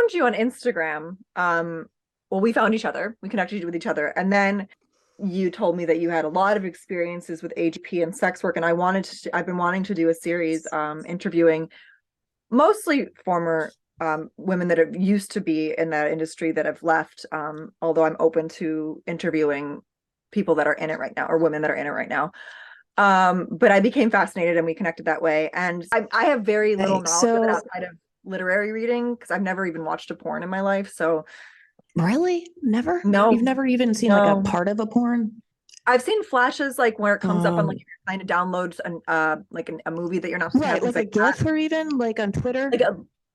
found you on Instagram. Well, we found each other. We connected with each other, and then you told me that you had a lot of experiences with AGP and sex work, and I've been wanting to do a series interviewing mostly former women that have used to be in that industry that have left. Although I'm open to interviewing people that are in it right now or women that are in it right now. But I became fascinated and we connected that way. And I have very little Okay, knowledge of it so outside of literary reading because I've never even watched a porn in my life. So really, never? You've no, never even seen like a no. part of a porn? I've seen flashes like where it comes up on like Um, if you're trying to download like a movie that you're not supposed to have, right, things like a like that. GIF or even like on Twitter. Like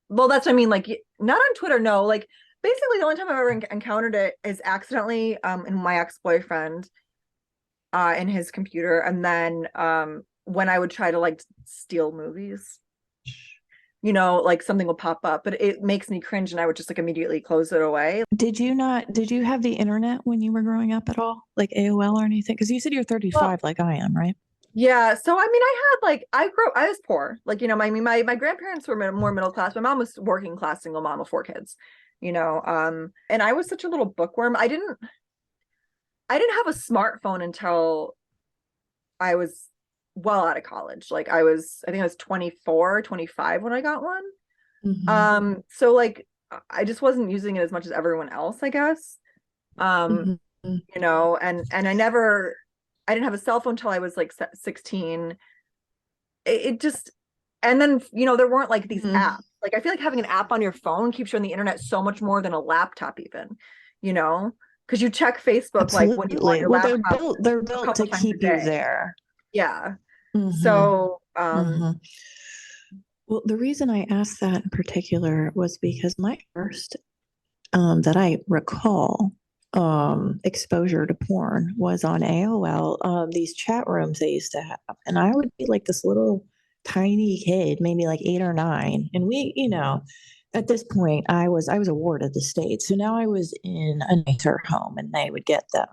well, that's what I mean. Like not on Twitter, no. Like basically the only time I've ever encountered it is accidentally in my ex-boyfriend in his computer, and then when I would try to like steal movies, like something will pop up, but it makes me cringe and I would just like immediately close it away. Did you have the internet when you were growing up at all? Like AOL or anything? Because you said you're Well, 35 like I am, right? yeah, so I mean I had like I was poor. Like, my grandparents were more middle class. My mom was working class single mom of four kids, and I was such a little bookworm. I didn't have a smartphone until I was well out of college. Like I think I was 24, 25 when I got one. Hmm. So like I just wasn't using it as much as everyone else, I guess. Um, Hmm. and I didn't have a cell phone until I was like 16. It just, and then, there weren't like these Hmm. apps. Like I feel like having an app on your phone keeps you on the internet so much more than a laptop even, you know, because you check Facebook like when you on Absolutely. your Well, laptop they're a built couple to times a keep you day. there. Yeah. Hmm. So, Hmm. Well, the reason I asked that in particular was because my first that I recall exposure to porn was on AOL. These chat rooms they used to have, and I would be like this little tiny kid, maybe like 8 or 9, and at this point I was a ward of the state, so now I was in a nicer home, and they would get the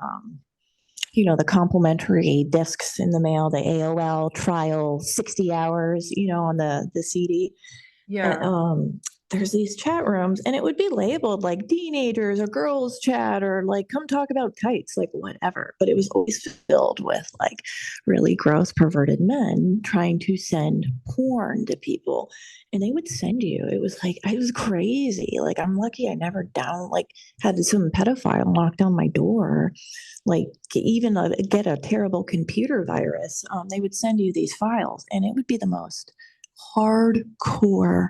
complimentary discs in the mail, the AOL trial 60 hours, on the CD. And yeah. there's these chat rooms, and it would be labeled like teenagers or girls chat or like come talk about kites, like whatever. But it was always filled with like really gross, perverted men trying to send porn to people. And they would send you. It was like, it was crazy. Like, I'm lucky I never had some pedophile knock down my door, like even get a terrible computer virus. They would send you these files, and it would be the most hardcore.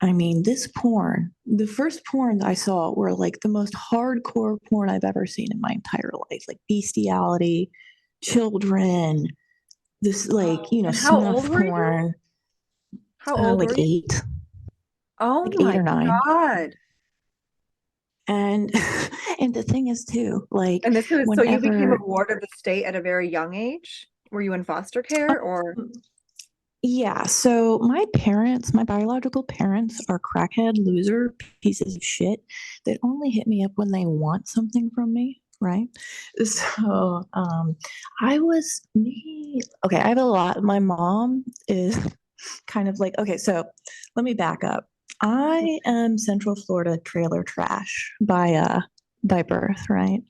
I mean, the first porn I saw were like the most hardcore porn I've ever seen in my entire life, like bestiality, children, this like, And how old snuff were you? porn, How old like were you? Oh like eight my or nine. God. And and the thing is too, like And this was, so you became a whenever ward of the state at a very young age? Were you in foster care or? um, yeah, so my biological parents are crackhead loser pieces of shit that only hit me up when they want something from me, right? So, I was me. Okay, I have a lot. My mom is kind of like, okay, so let me back up. I am Central Florida trailer trash by birth, right?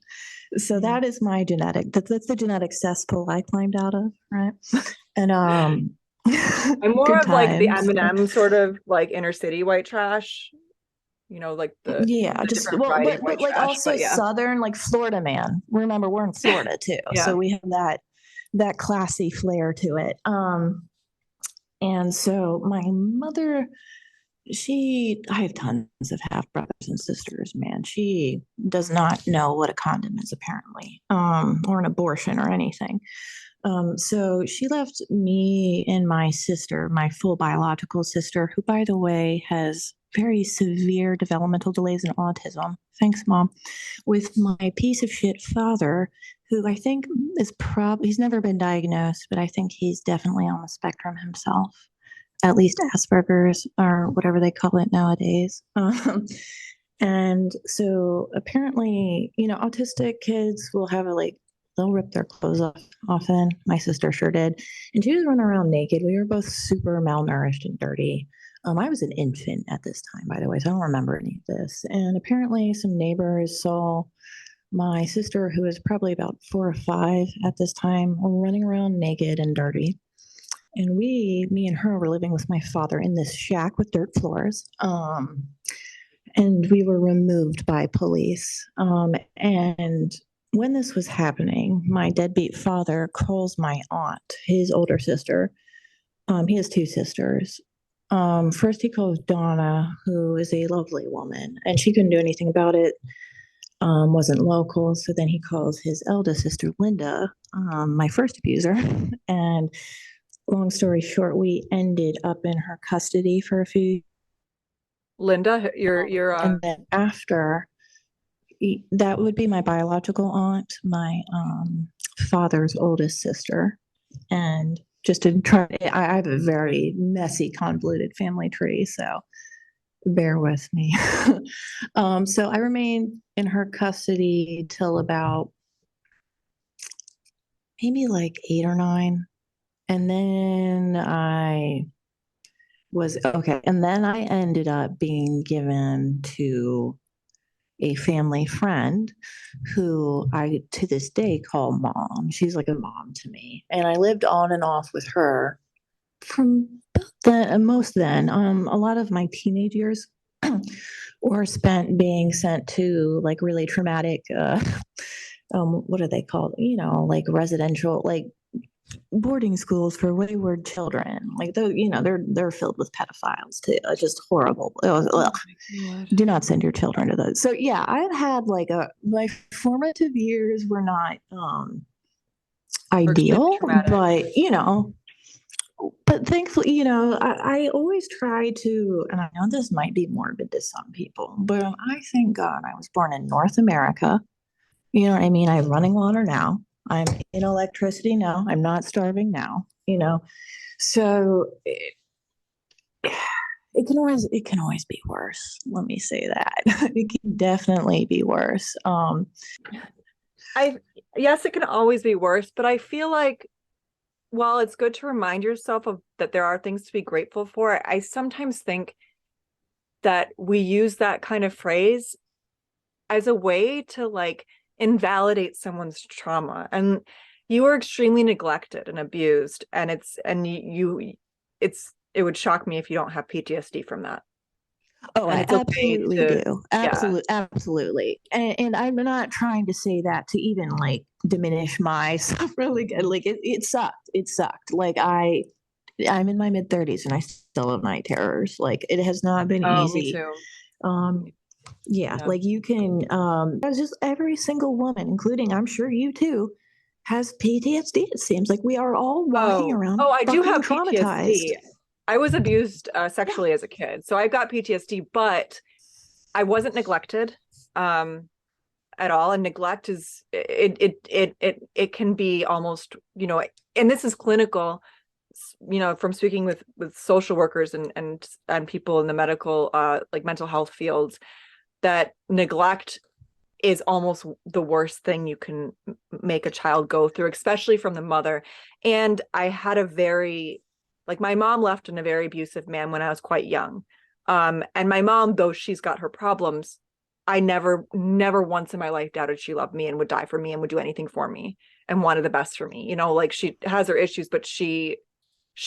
So Mhm. that is my genetic. That's the genetic cesspool I climbed out of, right? And I'm more good of like the times. M&M sort of like inner city white trash, like Yeah, the just different well, variety of but white like trash, also but yeah. southern, like Florida man. Remember, we're in Florida too, Yeah. so we have that classy flair to it. And so my mother, I have tons of half brothers and sisters. Man, she does not know what a condom is apparently, or an abortion or anything. So she left me and my sister, my full biological sister, who, by the way, has very severe developmental delays and autism. Thanks, Mom. With my piece of shit father, who I think he's never been diagnosed, but I think he's definitely on the spectrum himself, at least Asperger's or whatever they call it nowadays. And so apparently, autistic kids will have they'll rip their clothes off often. My sister sure did. And she was running around naked. We were both super malnourished and dirty. I was an infant at this time, by the way, so I don't remember any of this. And apparently, some neighbors saw my sister, who was probably about 4 or 5 at this time, running around naked and dirty. And me and her were living with my father in this shack with dirt floors. And we were removed by police. And when this was happening, my deadbeat father calls my aunt, his older sister. He has 2 sisters. First, he calls Donna, who is a lovely woman, and she couldn't do anything about it. Wasn't local. So then he calls his eldest sister, Linda, my first abuser. And long story short, we ended up in her custody for a few. Linda, And then after, that would be my biological aunt, my father's oldest sister. And just to try, I have a very messy, convoluted family tree, so bear with me. So I remained in her custody till about maybe like 8 or 9. And then and then I ended up being given to a family friend who I to this day call mom. She's like a mom to me. And I lived on and off with her from most then. A lot of my teenage years were spent being sent to like really traumatic what are they called? Like residential, like boarding schools for wayward children. Like they're filled with pedophiles too. It's just horrible. Do not send your children to those. So yeah, I've had like my formative years were not ideal, but thankfully, I always try to, and I know this might be morbid to some people, but I thank God I was born in North America. You know what I mean? I have running water now. I'm in electricity now. I'm not starving now. So it can always be worse. Let me say that. It can definitely be worse. Yes, it can always be worse, but I feel like while it's good to remind yourself of that there are things to be grateful for, I sometimes think that we use that kind of phrase as a way to like invalidate someone's trauma. And you were extremely neglected and abused, and it would shock me if you don't have PTSD from that. Oh, And I it's okay absolutely to, do. yeah. Absolutely. And I'm not trying to say that to even like diminish my suffering. Like it sucked. It sucked. Like I'm in my mid 30s and I still have night terrors. Like it has not been Oh, me easy. too. Um, yeah, Yeah. like you can it's just every single woman, including I'm sure you too, has PTSD. It seems like we are all walking around I do fucking have traumatized. PTSD. I was abused Yeah. sexually as a kid, so I've got PTSD, but I wasn't neglected at all. And neglect is it can be almost, and this is clinical, from speaking with social workers and people in the medical like mental health fields, that neglect is almost the worst thing you can make a child go through, especially from the mother. And I had my mom left in a very abusive man when I was quite young. And my mom, though she's got her problems, I never once in my life doubted she loved me and would die for me and would do anything for me and wanted the best for me. Like she has her issues, but she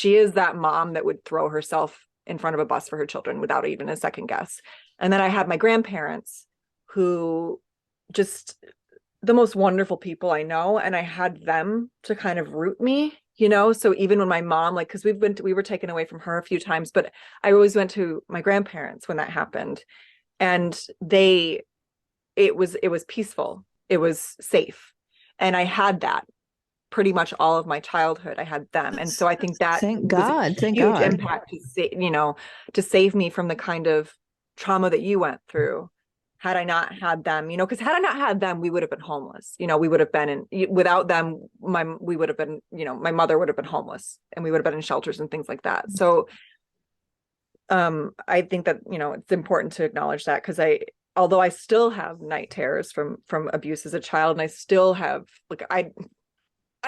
is that mom that would throw herself in front of a bus for her children without even a second guess. And then I had my grandparents, who just the most wonderful people I know, and I had them to kind of root me, so even when my mom, like, because we were taken away from her a few times, but I always went to my grandparents when that happened, and it was peaceful, it was safe, and I had that pretty much all of my childhood. I had them, and so I think that Thank was a God. Thank huge God. impact to save me from the kind of trauma that you went through. Had I not had them, because had I not had them, we would have been homeless. We would have been without them. We would have been, my mother would have been homeless, and we would have been in shelters and things like that. So, I think that it's important to acknowledge that, because although I still have night terrors from abuse as a child, and I still have I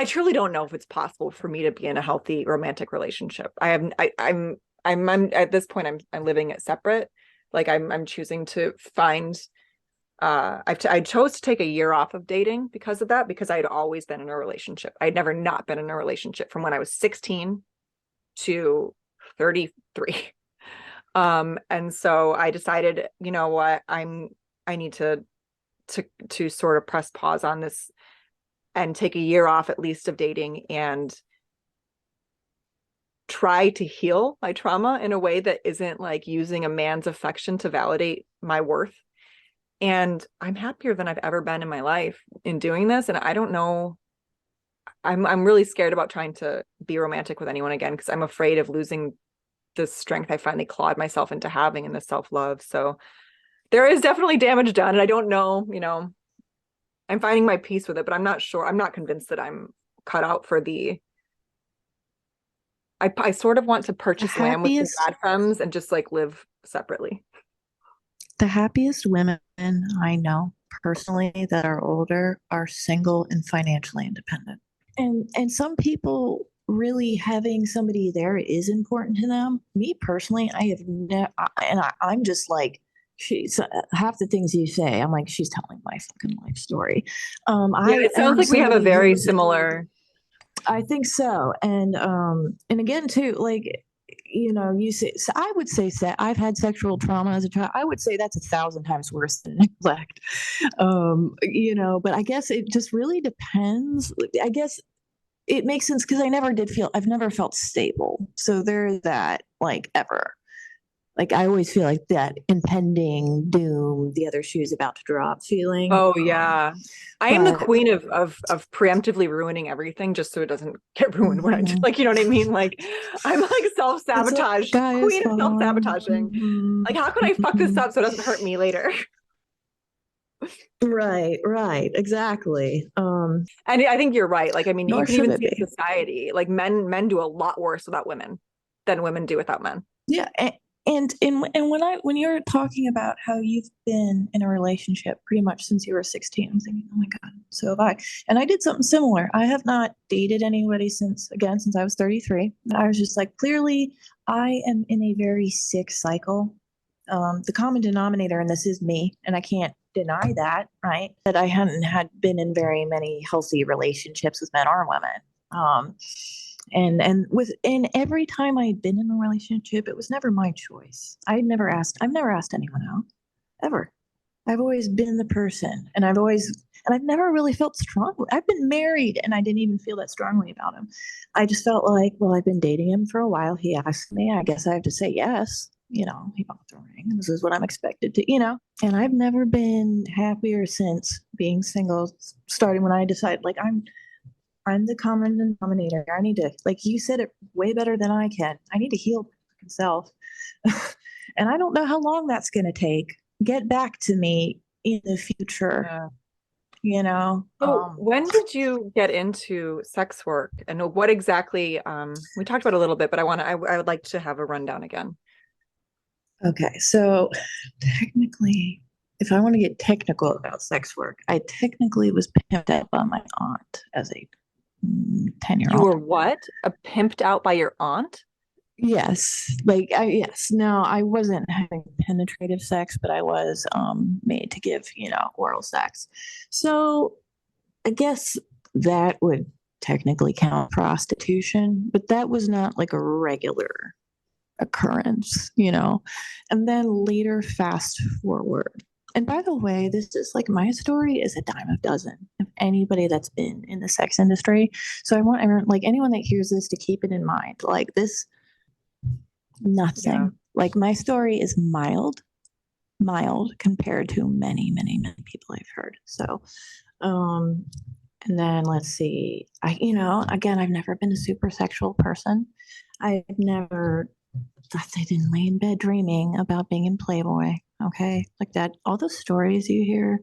truly don't know if it's possible for me to be in a healthy romantic relationship. I'm I'm at this point, I'm living it separate. Like I'm choosing to find, I chose to take a year off of dating because of that, because I had always been in a relationship. I'd never not been in a relationship from when I was 16 to 33. And so I decided, you know what, I need to sort of press pause on this and take a year off at least of dating and try to heal my trauma in a way that isn't like using a man's affection to validate my worth. And I'm happier than I've ever been in my life in doing this. And I don't know, I'm really scared about trying to be romantic with anyone again because I'm afraid of losing the strength I finally clawed myself into having in the self-love. So there is definitely damage done. And I don't know, you know, I'm finding my peace with it, but I'm not sure. I'm not convinced that I'm cut out for the I sort of want to purchase land with the bad femmes and just like live separately. The happiest women I know personally that are older are single and financially independent. And some people really having somebody there is important to them. Me personally, I have never, and I'm just like, she's half the things you say, I'm like, she's telling my fucking life story. Yeah, it sounds like we have a very similar. I think so. And again too, like, you know, you say, so I would say I've had sexual trauma as a child. I would say that's 1,000 times worse than neglect. You know, but I guess it just really depends. I guess it makes sense because I've never felt stable. So there's that, like, ever. Like, I always feel like that impending doom, the other shoe's about to drop feeling. Oh yeah. I am the queen of preemptively ruining everything just so it doesn't get ruined when I do, like, you know what I mean? Like I'm like self-sabotage, queen of self-sabotaging. Like, how can I fuck this up so it doesn't hurt me later? Right, exactly. And I think you're right. Like, I mean, you can even see in society, like men do a lot worse without women than women do without men. Yeah. And when you're talking about how you've been in a relationship pretty much since you were 16, I'm thinking, oh my God, so have I. And I did something similar. I have not dated anybody since I was 33. I was just like, clearly I am in a very sick cycle. The common denominator in this is me, and I can't deny that, right? That I hadn't had been in very many healthy relationships with men or women. And every time I had been in a relationship, it was never my choice. I've never asked anyone out, ever. I've always been the person, and I've never really felt strongly. I've been married and I didn't even feel that strongly about him. I just felt like, well, I've been dating him for a while. He asked me, I guess I have to say yes. You know, he bought the ring. This is what I'm expected to, you know. And I've never been happier since being single, starting when I decided, like, I'm the common denominator. I need to, like you said it way better than I can. I need to heal myself. And I don't know how long that's going to take. Get back to me in the future. Yeah. You know. So when did you get into sex work, and what exactly? We talked about it a little bit, but I would like to have a rundown again. Okay, so technically, if I want to get technical about sex work, I technically was pimped out by my aunt as a 10-year-old. You were what? Pimped out by your aunt? Yes. Yes. No, I wasn't having penetrative sex, but I was made to give, you know, oral sex. So I guess that would technically count prostitution, but that was not like a regular occurrence, you know. And then later, fast forward. And by the way, this is like, my story is a dime a dozen of anybody that's been in the sex industry. So I want everyone, like anyone that hears this, to keep it in mind. Like this, nothing. Yeah. Like my story is mild compared to many, many, many people I've heard. So, and then let's see. Again, I've never been a super sexual person. I've never I didn't lay in bed dreaming about being in Playboy. Okay. Like that, all the stories you hear,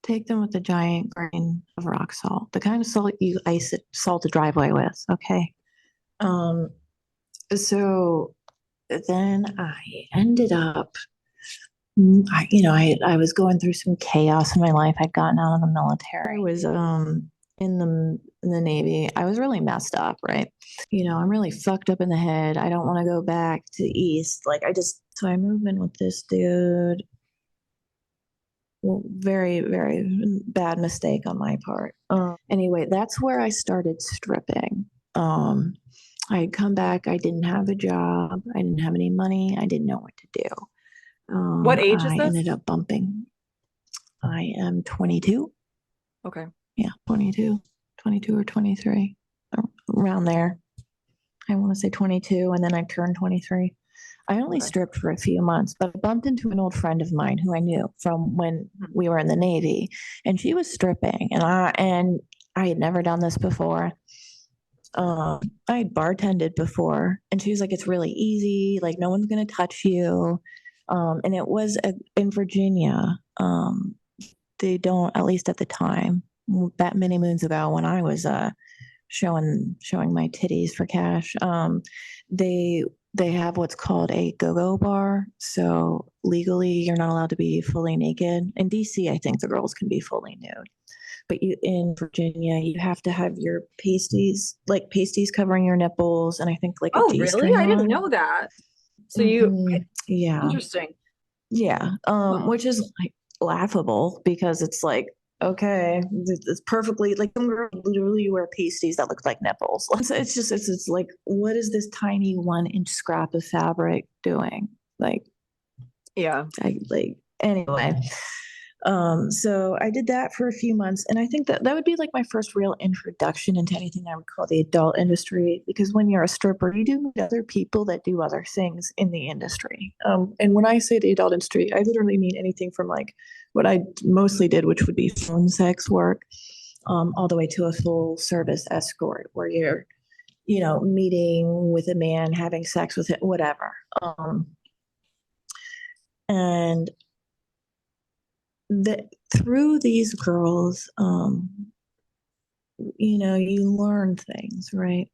take them with a giant grain of rock salt, the kind of salt you salt a driveway with. Okay. So then I ended up, I was going through some chaos in my life. I'd gotten out of the military. I was in the Navy, I was really messed up, right? You know, I'm really fucked up in the head. I don't want to go back to East. Like I just so I moved in with this dude. Well, very, very bad mistake on my part. Anyway, that's where I started stripping. Um, I had come back. I didn't have a job. I didn't have any money. I didn't know what to do. What age is I this? ended up bumping. I am 22. Okay. Yeah, 22, 22 or 23, around there. I want to say 22, and then I turned 23. I only Okay. stripped for a few months, but I bumped into an old friend of mine who I knew from when Mhm. we were in the Navy, and she was stripping, and I had never done this before. I had bartended before, and she was like, "It's really easy. Like no one's gonna touch you." And it was in Virginia. They don't, at least at the time, that many moons ago when I was showing my titties for cash. They they have what's called a go-go bar. So legally, you're not allowed to be fully naked. In DC, I think the girls can be fully nude, but you in Virginia, you have to have your pasties, like pasties covering your nipples, and I think like a Oh, really? G-string I didn't on. know that. So Yeah, interesting. yeah, Huh. which is like laughable because it's like, okay, it's perfectly like some girls literally wear pasties that look like nipples. It's just it's like, what is this tiny 1 inch scrap of fabric doing? Like, Yeah. anyway. So I did that for a few months, and I think that that would be like my first real introduction into anything I would call the adult industry. Because when you're a stripper, you do meet other people that do other things in the industry. And when I say the adult industry, I literally mean anything from like what I mostly did, which would be phone sex work, all the way to a full service escort, where you're, you know, meeting with a man, having sex with it, whatever. And that through these girls, you know, you learn things, right?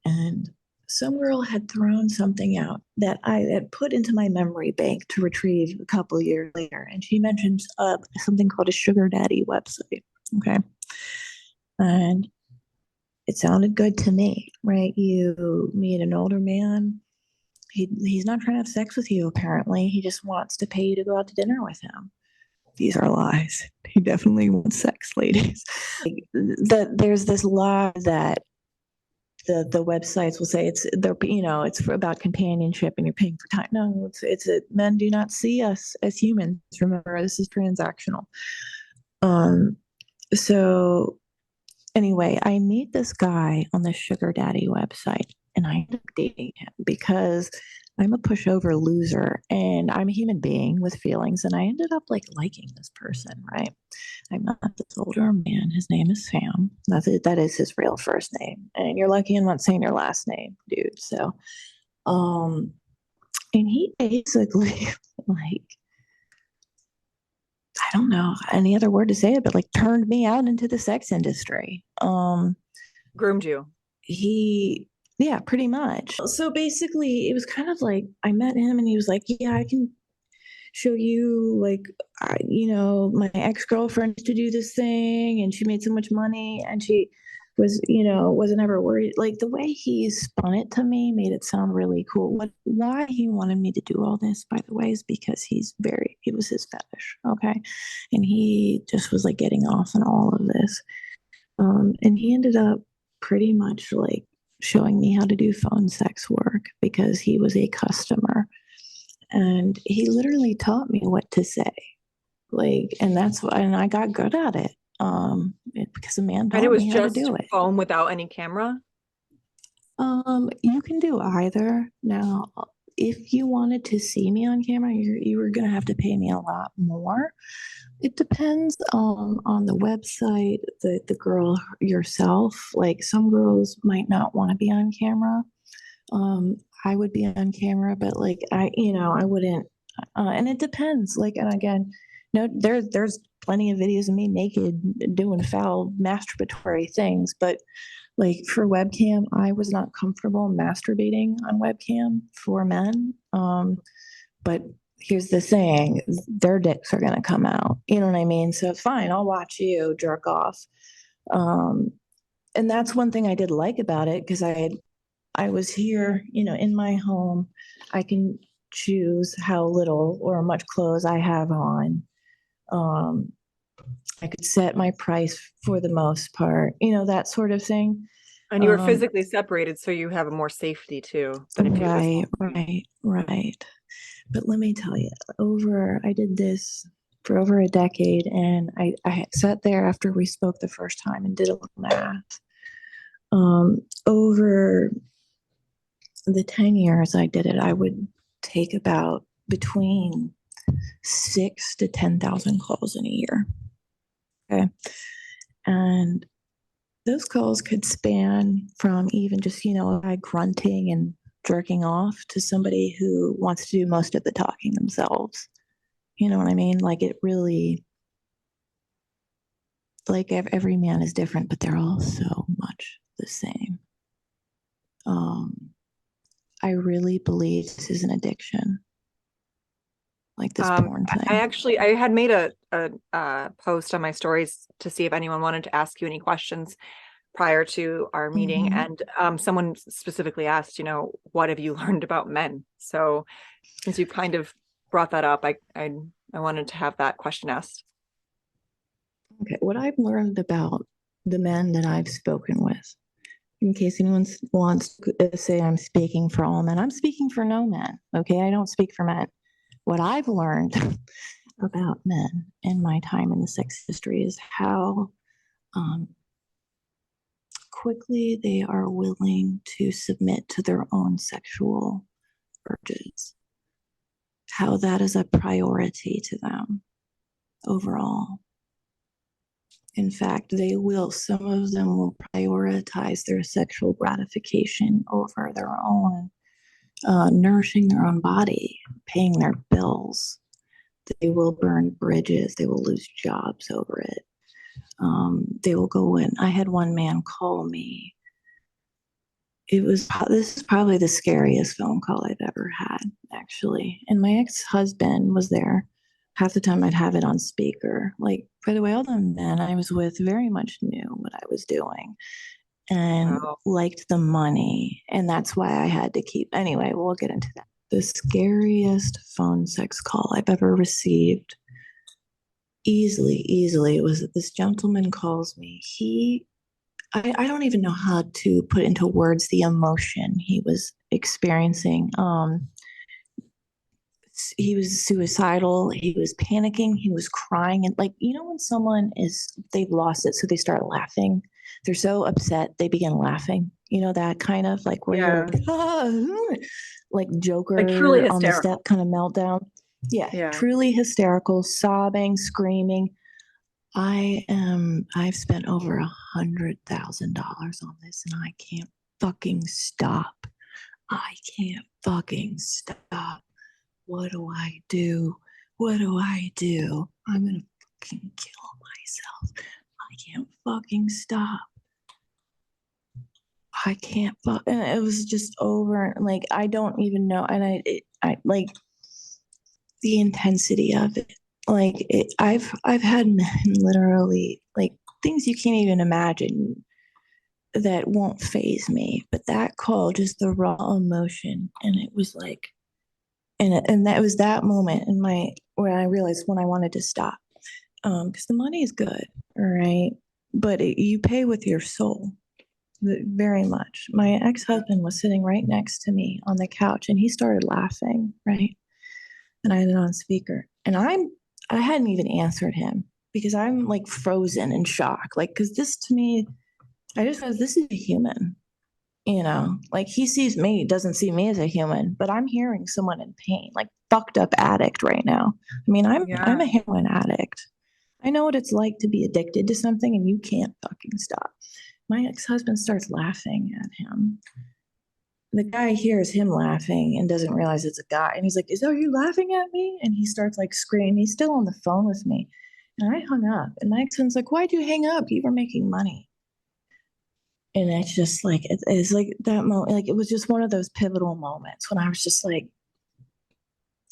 And some girl had thrown something out that I had put into my memory bank to retrieve a couple of years later. And she mentioned something called a sugar daddy website. Okay. And it sounded good to me, right? You meet an older man. He's not trying to have sex with you, apparently. He just wants to pay you to go out to dinner with him. These are lies. He definitely wants sex, ladies. There's this lie that the websites will say they're, you know, it's about companionship and you're paying for time. No, men do not see us as humans. Remember, this is transactional. Um, so anyway, I meet this guy on the sugar daddy website, and I end up dating him because I'm a pushover loser and I'm a human being with feelings, and I ended up like liking this person, right? I met this older man. His name is Sam. That is his real first name. And you're lucky I'm not saying your last name, dude. So, um, and he basically like, I don't know any other word to say it, but like turned me out into the sex industry. Groomed you. He Yeah, pretty much. So basically it was kind of like I met him and he was like, yeah, I can show you like, you know, my ex-girlfriend used to do this thing and she made so much money and she was, you know, wasn't ever worried. Like the way he spun it to me made it sound really cool. Why he wanted me to do all this, by the way, is because it was his fetish. Okay. And he just was like getting off on all of this. And he ended up pretty much like showing me how to do phone sex work because he was a customer, and he literally taught me what to say. Like, and that's what, and I got good at it. Because a man And it taught was me how to just do it. phone without any camera. You can do either. Now, if you wanted to see me on camera, you were gonna have to pay me a lot more. It depends on the website, the girl yourself. Like some girls might not want to be on camera. Um, I would be on camera, but like you know, I wouldn't. And it depends. Like, and again, no, there's plenty of videos of me naked doing foul masturbatory things, but like for webcam, I was not comfortable masturbating on webcam for men. But here's the thing, their dicks are gonna come out. You know what I mean? So fine, I'll watch you jerk off. Um, and that's one thing I did like about it because I was here, in my home. I can choose how little or much clothes I have on. Um, I could set my price for the most part, that sort of thing. And you were Um, physically separated, so you have more safety too than if it was right, online. right, right. But let me tell you, I did this for over a decade, and I sat there after we spoke the first time and did a little math. Over the 10 years I did it, I would take about between 6 to 10,000 calls in a year. Okay. And those calls could span from even just, a guy grunting and jerking off to somebody who wants to do most of the talking themselves. You know what I mean? Like it really, like every man is different, but they're all so much the same. Um, I really believe this is an addiction, like this porn I thing. actually I had made a post on my stories to see if anyone wanted to ask you any questions prior to our meeting, Mm-hmm. and someone specifically asked, what have you learned about men? So since you kind of brought that up, I wanted to have that question asked. Okay, what I've learned about the men that I've spoken with, in case anyone wants to say I'm speaking for all men, I'm speaking for no men. Okay, I don't speak for men. What I've learned about men in my time in the sex industry is how um, quickly they are willing to submit to their own sexual urges, how that is a priority to them overall. In fact, some of them will prioritize their sexual gratification over their own, nourishing their own body, paying their bills. They will burn bridges, they will lose jobs over it. They will go in. I had one man call me. This is probably the scariest phone call I've ever had, actually. And my ex-husband was there. Half the time I'd have it on speaker. Like, by the way, all the men I was with very much knew what I was doing and Wow. liked the money. And that's why I had to keep. Anyway, we'll get into that. The scariest phone sex call I've ever received, easily, was that this gentleman calls me. I don't even know how to put into words the emotion he was experiencing. He was suicidal. He was panicking. He was crying. And like, when they've lost it, so they start laughing. They're so upset, they begin laughing. That kind of like where you're Yeah. like, ah, like Like truly Joker on the step hysterical. kind of meltdown. Yeah, Yeah. truly hysterical, sobbing, screaming. I've spent over $100,000 on this and I can't fucking stop. I can't fucking stop. What do I do? What do I do? I'm gonna fucking kill myself. I can't fucking stop. I can't fuck. And it was just over. Like, I don't even know. And I like the intensity of it. Like, I've had men literally, like, things you can't even imagine that won't phase me. But that call, just the raw emotion, and it was like, and that was that moment in my where I realized when I wanted to stop, because the money is good, all right, but you pay with your soul very much. My ex-husband was sitting right next to me on the couch, and he started laughing, right, and I had it on speaker, and I hadn't even answered him because I'm like frozen in shock, like because this to me, I just realized this is a human. Like he sees me, doesn't see me as a human, but I'm hearing someone in pain, like fucked up addict right now. I mean, I'm Yeah. a heroin addict. I know what it's like to be addicted to something and you can't fucking stop. My ex-husband starts laughing at him. The guy hears him laughing and doesn't realize it's a guy. And he's like, are you laughing at me? And he starts like screaming. He's still on the phone with me. And I hung up. And my ex-husband's like, why'd you hang up? You were making money. And it's just like it's like that moment, like it was just one of those pivotal moments when I was just like,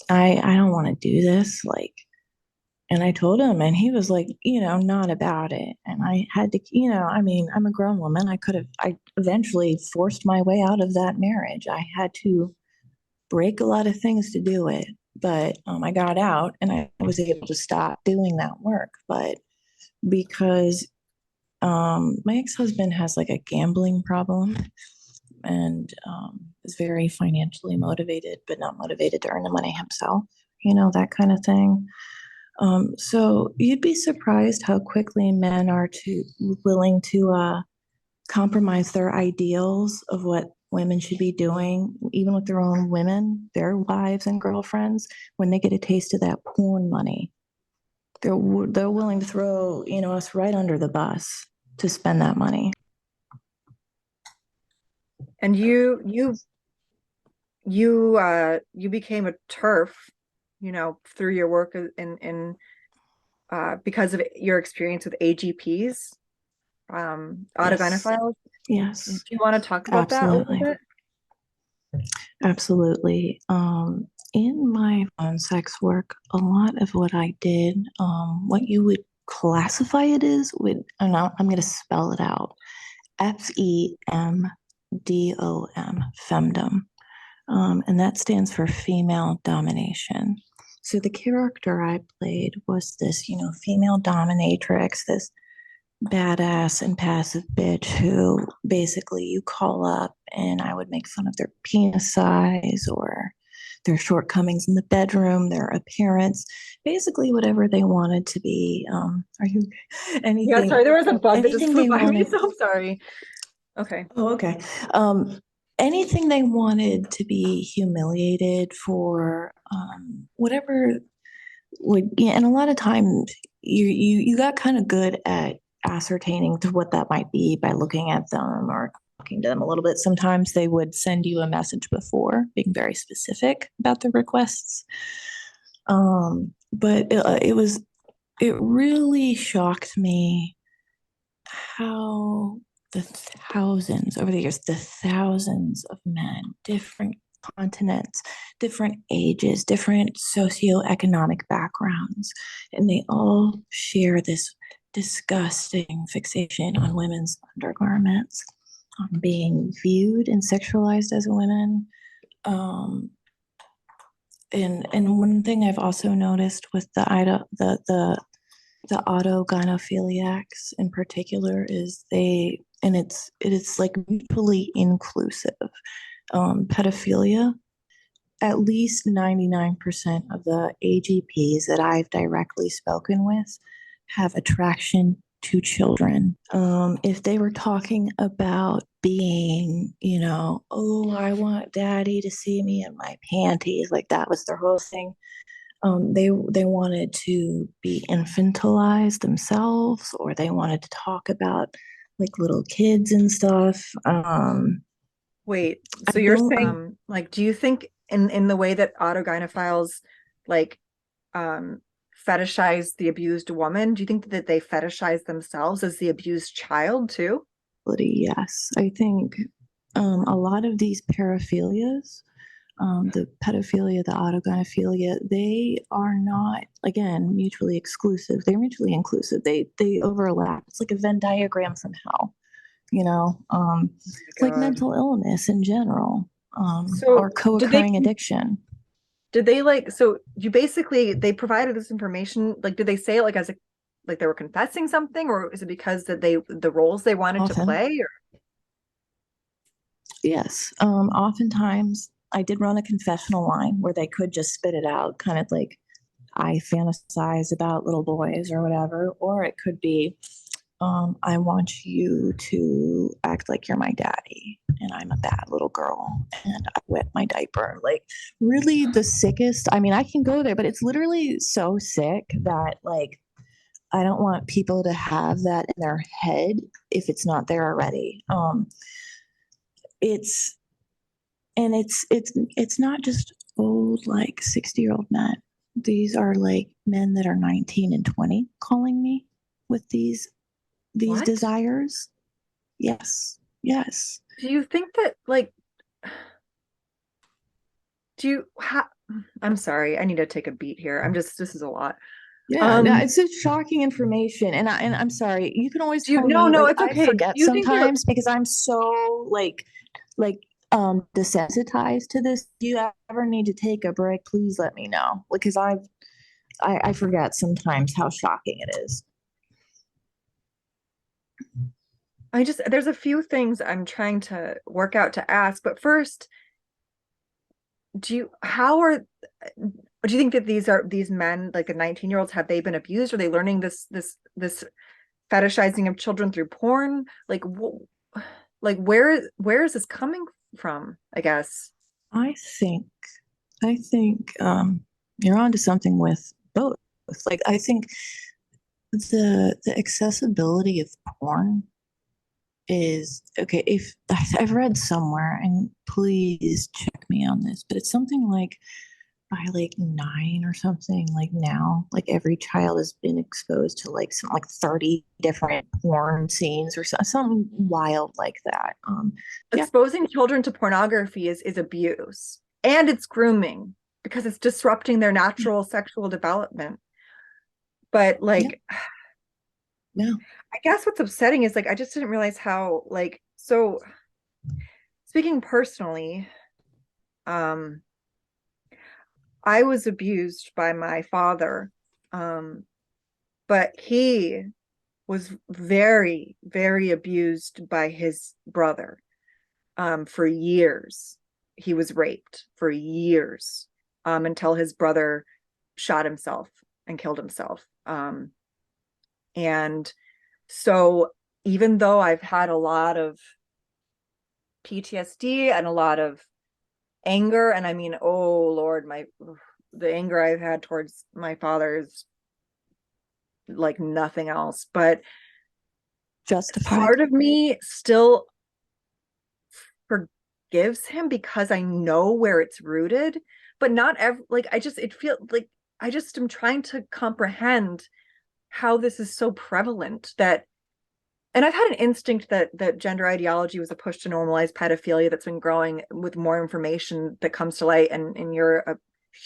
I don't want to do this. Like, And I told him, and he was like, not about it. And I had to, I mean, I'm a grown woman. I eventually forced my way out of that marriage. I had to break a lot of things to do it. But I got out and I was able to stop doing that work. But because my ex-husband has like a gambling problem and is very financially motivated, but not motivated to earn the money himself, that kind of thing. So you'd be surprised how quickly men are willing to compromise their ideals of what women should be doing, even with their own women, their wives and girlfriends, when they get a taste of that porn money. They're willing to throw us right under the bus to spend that money. And you became a TERF, through your work in because of your experience with AGPs, Yes, autogynephiles. Do yes, you want to talk about that a little absolutely. bit? Absolutely. In my sex work, a lot of what I did, what you would classify it as, I'm going to spell it out. FEMDOM, femdom. And that stands for female domination. So the character I played was this, female dominatrix, this badass and passive bitch who basically you call up and I would make fun of their penis size or their shortcomings in the bedroom, their appearance, basically whatever they wanted to be. Are you Yeah, anything? sorry, there was a bug that just Anything flew they by me, wanted. so I'm sorry. Okay. Oh, okay. Um, Anything they wanted to be humiliated for, whatever would, yeah, and a lot of times you got kind of good at ascertaining to what that might be by looking at them or talking to them a little bit. Sometimes they would send you a message before, being very specific about their requests. But it really shocked me how over the years, the thousands of men, different continents, different ages, different socioeconomic backgrounds, and they all share this disgusting fixation on women's undergarments, on being viewed and sexualized as women. Um, and one thing I've also noticed with the autogynephiliacs in particular is it's like mutually inclusive. Pedophilia, at least 99% of the AGPs that I've directly spoken with have attraction to children. If they were talking about being, oh, I want daddy to see me in my panties, like that was their whole thing. They wanted to be infantilized themselves, or they wanted to talk about like little kids and stuff. Wait, I so you're don't. saying, like, do you think in the way that autogynephiles like um fetishize the abused woman, do you think that they fetishize themselves as the abused child too? Yes, I think a lot of these paraphilias, the pedophilia, the autogynephilia, they are not, again, mutually exclusive. They're mutually inclusive. They overlap. It's like a Venn diagram from hell, you know, um, like God. mental illness in general, So or co-occurring addiction. did they like so you basically they provided this information, like did they say it like as a like they were confessing something, or is it because that they the roles they wanted to Often, play, or yes. Oftentimes, I did run a confessional line where they could just spit it out, kind of like I fantasize about little boys or whatever, or it could be, I want you to act like you're my daddy and I'm a bad little girl and I wet my diaper. Like, really, the sickest. I mean, I can go there, but it's literally so sick that, like, I don't want people to have that in their head if it's not there already. It's it's not just old like 60-year-old men. These are like men that are 19 and 20 calling me with these what? desires. Yes. Yes. Do you think that like do you ha I'm sorry, I need to take a beat here. I'm just this is a lot. Yeah, no, Um, it's just shocking information. And I'm sorry, you can always do you, tell no, me, no, like, it's I okay. Do forget you think that, sometimes because I'm so like desensitized to this. Do you ever need to take a break? Please let me know. Because I forget sometimes how shocking it is. there's a few things I'm trying to work out to ask, but first, how are, do you think that these men, like the 19-year-olds, have they been abused? Are they learning this fetishizing of children through porn? Like where is this coming from, I guess? I think I think you're onto something with both. Like I think the accessibility of porn is okay. If I've read somewhere, and please check me on this, but it's something like by like 9 or something, like now, like every child has been exposed to like some like 30 different porn scenes or something wild like that. Yeah, Exposing children to pornography is abuse, and it's grooming because it's disrupting their natural sexual development. But yeah, like, yeah. I guess what's upsetting is like I just didn't realize how, like, so speaking personally, um I was abused by my father, um but he was very, very abused by his brother. For years. He was raped for years, until his brother shot himself and killed himself. And so even though I've had a lot of PTSD and a lot of anger, and I mean, oh Lord, the anger I've had towards my father is like nothing else. But Justified. part of me still forgives him because I know where it's rooted, but not every, like, I just, it feels like I just am trying to comprehend how this is so prevalent that, and I've had an instinct that gender ideology was a push to normalize pedophilia that's been growing with more information that comes to light. And you're a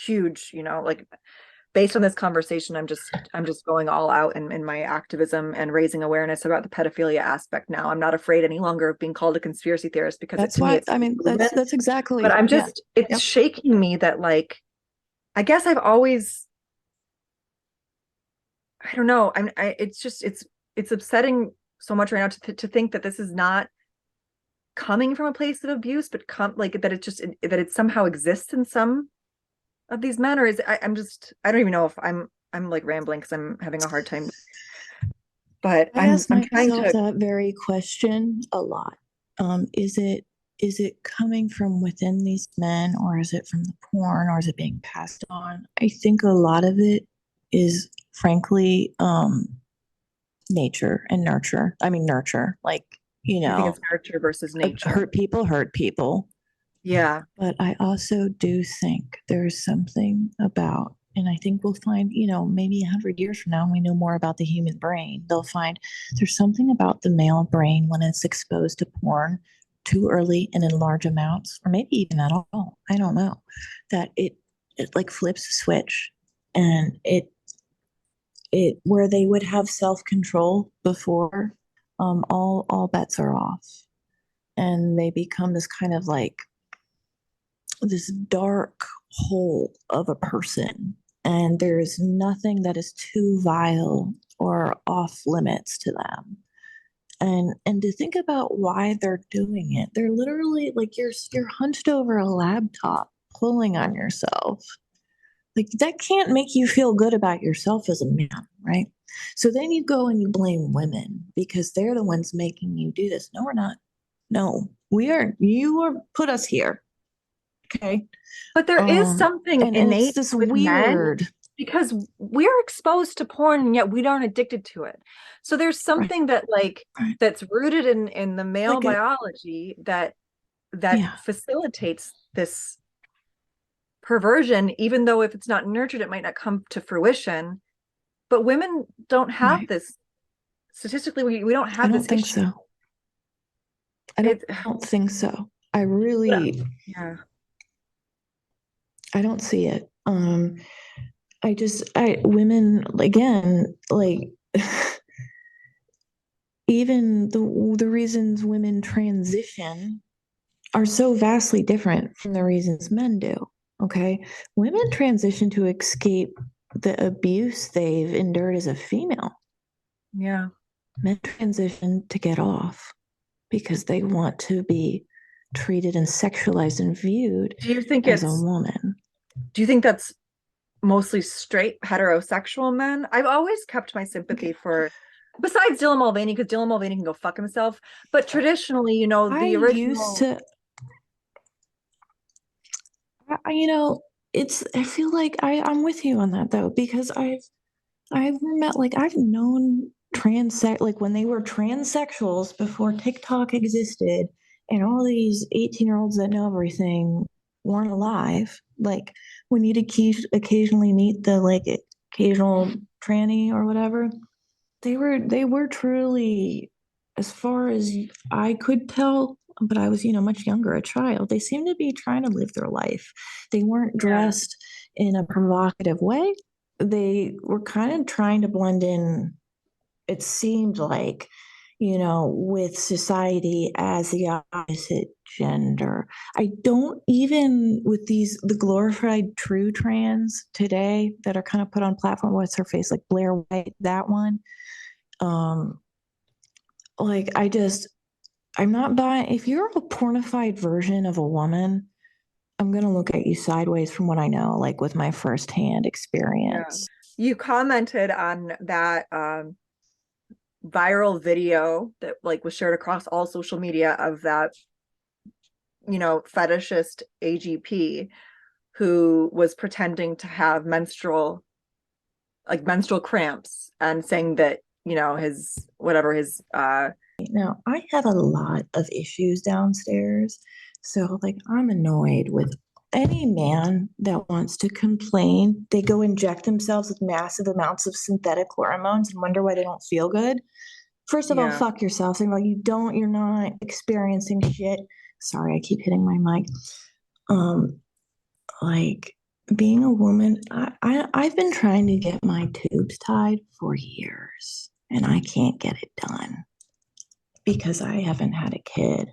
huge, like, based on this conversation, I'm just going all out in my activism and raising awareness about the pedophilia aspect now. I'm not afraid any longer of being called a conspiracy theorist because That's to me why it's I mean proven. that's But exactly I'm yeah. just, it's Yep. shaking me that, like, I guess I've always, I don't know. It's just, it's upsetting so much right now to think that this is not coming from a place of abuse, but like that it just, that it somehow exists in some of these men. Or I'm just, I don't even know if I'm like rambling because I'm having a hard time. But I ask I'm trying myself to, that very question a lot. Is it coming from within these men, or is it from the porn, or is it being passed on? I think a lot of it is, frankly, nature and nurture. I mean, nurture, like, you you think know, it's nurture versus nature? hurt people. Yeah. But I also do think there's something about, and I think we'll find, maybe 100 years from now, we know more about the human brain. They'll find there's something about the male brain when it's exposed to porn too early and in large amounts, or maybe even at all. I don't know, that it like flips a switch, and it where they would have self-control before, all bets are off, and they become this kind of like this dark hole of a person, and there's nothing that is too vile or off limits to them. And to think about why they're doing it, they're literally like, you're hunched over a laptop pulling on yourself. Like, that can't make you feel good about yourself as a man, right? So then you go and you blame women because they're the ones making you do this. No, we're not. No, we are. You are put us here. Okay. But there is something And it's innate this with men weird, because we're exposed to porn and yet we aren't addicted to it. So there's right, something that, like, right. that's rooted in the male Like it, biology that yeah, facilitates this perversion, even though if it's not nurtured, it might not come to fruition. But women don't have right. this. Statistically, we don't I have this don't think issue. so. I don't, It, don't think so. I but, really, yeah. I don't see it. women, again, like, even the reasons women transition are so vastly different from the reasons men do. Okay. Women transition to escape the abuse they've endured as a female. Yeah. Men transition to get off because they want to be treated and sexualized and viewed Do you think as a it's, woman. do you think that's mostly straight heterosexual men? I've always kept my sympathy for, besides Dylan Mulvaney, because Dylan Mulvaney can go fuck himself. But traditionally, I the used original, to, you know, I feel like I'm with you on that though, because I've met, like, I've known like when they were transsexuals before TikTok existed and all these 18-year-olds that know everything weren't alive. Like when you'd occasionally meet the like occasional tranny or whatever, they were truly, as far as I could tell, but I was, much younger, a child. They seemed to be trying to live their life. They weren't yeah, dressed in a provocative way. They were kind of trying to blend in, it seemed like, with society as the opposite gender. I don't even with the glorified true trans today that are kind of put on platform. What's her face? Like Blair White, that one. Um, like I'm not buying, if you're a pornified version of a woman, I'm gonna look at you sideways from what I know, like with my firsthand yeah. experience. You commented on that viral video that like was shared across all social media of that, fetishist AGP who was pretending to have menstrual cramps and saying that, his whatever his Now, I have a lot of issues downstairs. So, like, I'm annoyed with any man that wants to complain. They go inject themselves with massive amounts of synthetic hormones and wonder why they don't feel good. First of all, yeah. fuck yourself. Saying, like, you're not experiencing shit. Sorry, I keep hitting my mic. Um, like, being a woman, I've been trying to get my tubes tied for years and I can't get it done because I haven't had a kid.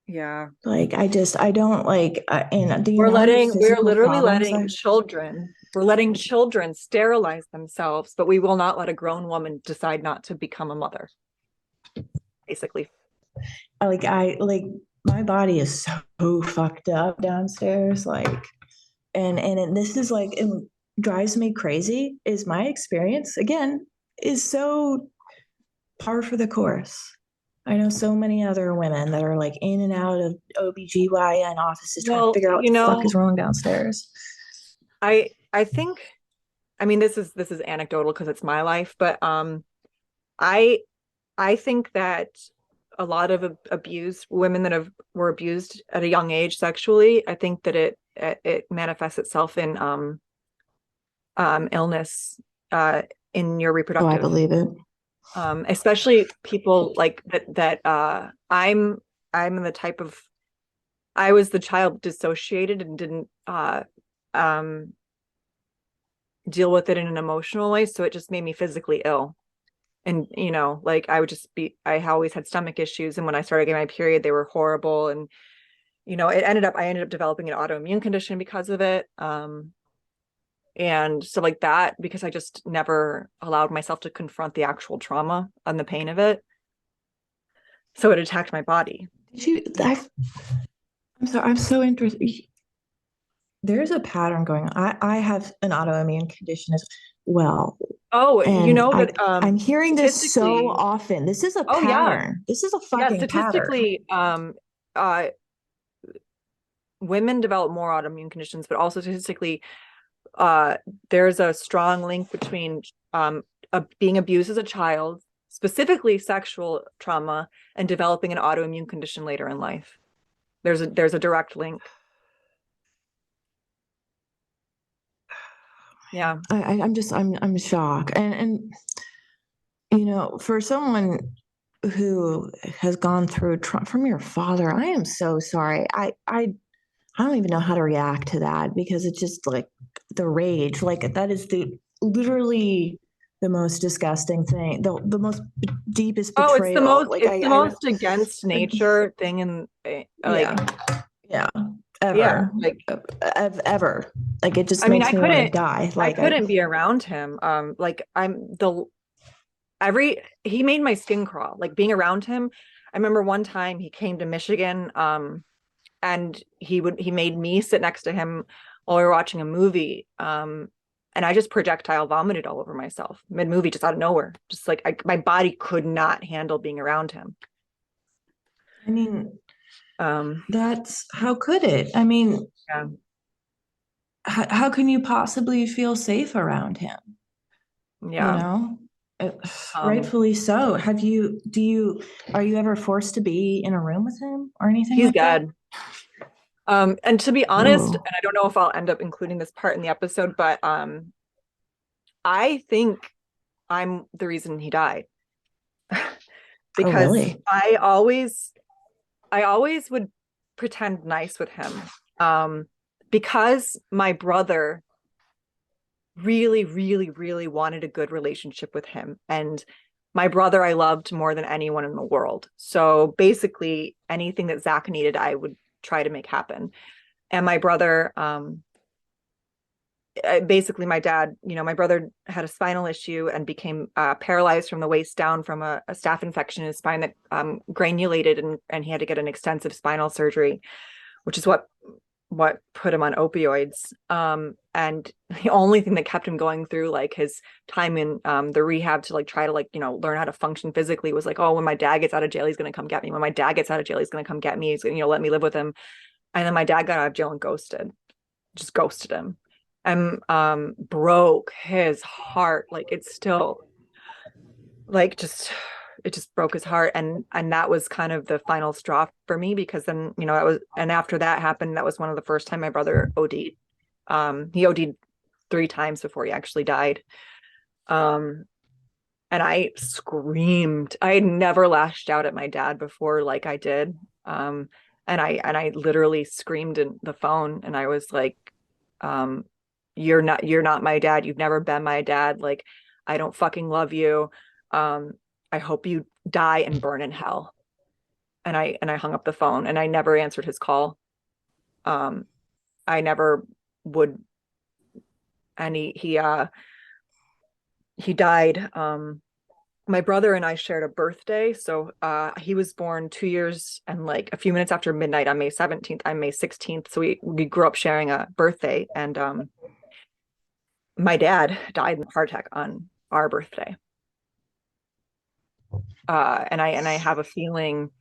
Yeah. Like, I don't like, and the amount of physical problems We're letting children sterilize themselves, but we will not let a grown woman decide not to become a mother, basically. like my body is so fucked up downstairs. Like, and this is like, it drives me crazy is my experience again is so par for the course. I know so many other women that are like in and out of OBGYN offices trying to Well, figure out what the fuck is wrong downstairs. I think, I mean, this is anecdotal because it's my life, but I I think that a lot of abused women that were abused at a young age sexually, I think that it manifests itself in illness in your Oh, I reproductive, believe it. especially people like that I'm the type of, I was the child dissociated and didn't um deal with it in an emotional way, so it just made me physically ill. And like I would just be, I always had stomach issues, and when I started getting my period they were horrible. And I ended up developing an autoimmune condition because of it, and stuff like that, because I just never allowed myself to confront the actual trauma and the pain of it, so it attacked my body. Did you? I'm sorry. I'm so interested. There's a pattern going on. I have an autoimmune condition as well, Oh, you and know that I'm hearing this so statistically, often. This is a oh yeah, pattern. This is a yeah, fucking pattern. statistically, uh women develop more autoimmune conditions, but also statistically, uh, there's a strong link between being abused as a child, specifically sexual trauma, and developing an autoimmune condition later in life. There's a direct link. Yeah. I'm shocked, and for someone who has gone through trauma from your father, I am so sorry. I don't even know how to react to that because it's just like the rage. Like that is the literally the most disgusting thing, the most deepest Oh, betrayal. Like it's the most against nature thing in like, yeah, yeah, yeah, ever, like, ever. Like it just I mean, makes me want to die. I Like I, couldn't be around him. Like he made my skin crawl, like being around him. I remember one time he came to Michigan, and he made me sit next to him while we were watching a movie. And I just projectile vomited all over myself mid-movie, just out of nowhere. Just like my body could not handle being around him. I mean, Um, that's how could it? I mean, yeah. how can you possibly feel safe around him? You Yeah. know, Uh, Um, rightfully so. Are you ever forced to be in a room with him or anything he's like that? dead. And to be honest, Oh, and I don't know if I'll end up including this part in the episode, but I think I'm the reason he died. oh, Because really? I always would pretend nice with him. Um, because my brother really, really, really wanted a good relationship with him. And my brother I loved more than anyone in the world. So basically anything that Zach needed, I would try to make happen. And my brother, basically my dad, my brother had a spinal issue and became paralyzed from the waist down from a staph infection in his spine that granulated, and he had to get an extensive spinal surgery, which is what put him on opioids. And the only thing that kept him going through like his time in the rehab to like try to like, learn how to function physically was like, oh, when my dad gets out of jail, he's going to come get me. When my dad gets out of jail, he's going to come get me. He's going to, let me live with him. And then my dad got out of jail and just ghosted him, and broke his heart. Like it's still like just it just broke his heart, and that was kind of the final straw for me, because then it was, and after that happened, that was one of the first time my brother OD'd. He OD'd 3 times before he actually died. um and I screamed. I had never lashed out at my dad before like I did. And I literally screamed in the phone, and I was like, um you're not my dad. You've never been my dad. Like, I don't fucking love you. um I hope you die and burn in hell. And I hung up the phone, and I never answered his call. I never would. And he died. My brother and I shared a birthday. So he was born 2 years and like a few minutes after midnight on May 17th. I'm May 16th. So we grew up sharing a birthday. And my dad died in a heart attack on our birthday. And I have a feeling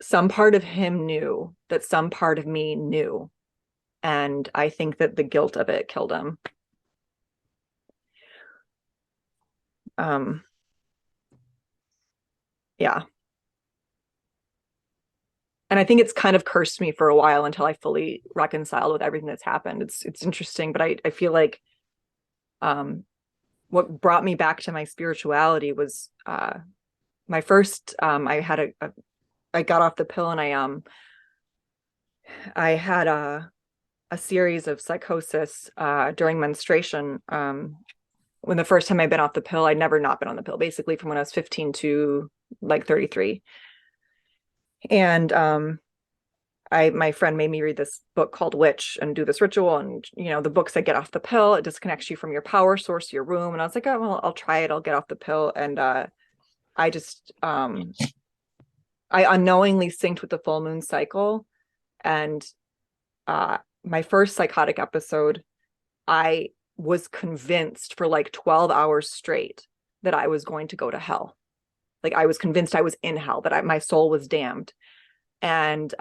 some part of him knew that some part of me knew. And I think that the guilt of it killed him. Um, yeah. And I think it's kind of cursed me for a while until I fully reconciled with everything that's happened. It's interesting, but I feel like um, what brought me back to my spirituality was my first. I got off the pill, and I had a series of psychosis during menstruation. When the first time I'd been off the pill, I'd never not been on the pill, basically from when I was 15 to like 33. And my friend made me read this book called Witch and do this ritual. And, the book said, get off the pill. It disconnects you from your power source, your womb. And I was like, oh, well, I'll try it. I'll get off the pill. And I just, I unknowingly synced with the full moon cycle. And my first psychotic episode, I was convinced for like 12 hours straight that I was going to go to hell. Like I was convinced I was in hell, that my soul was damned. And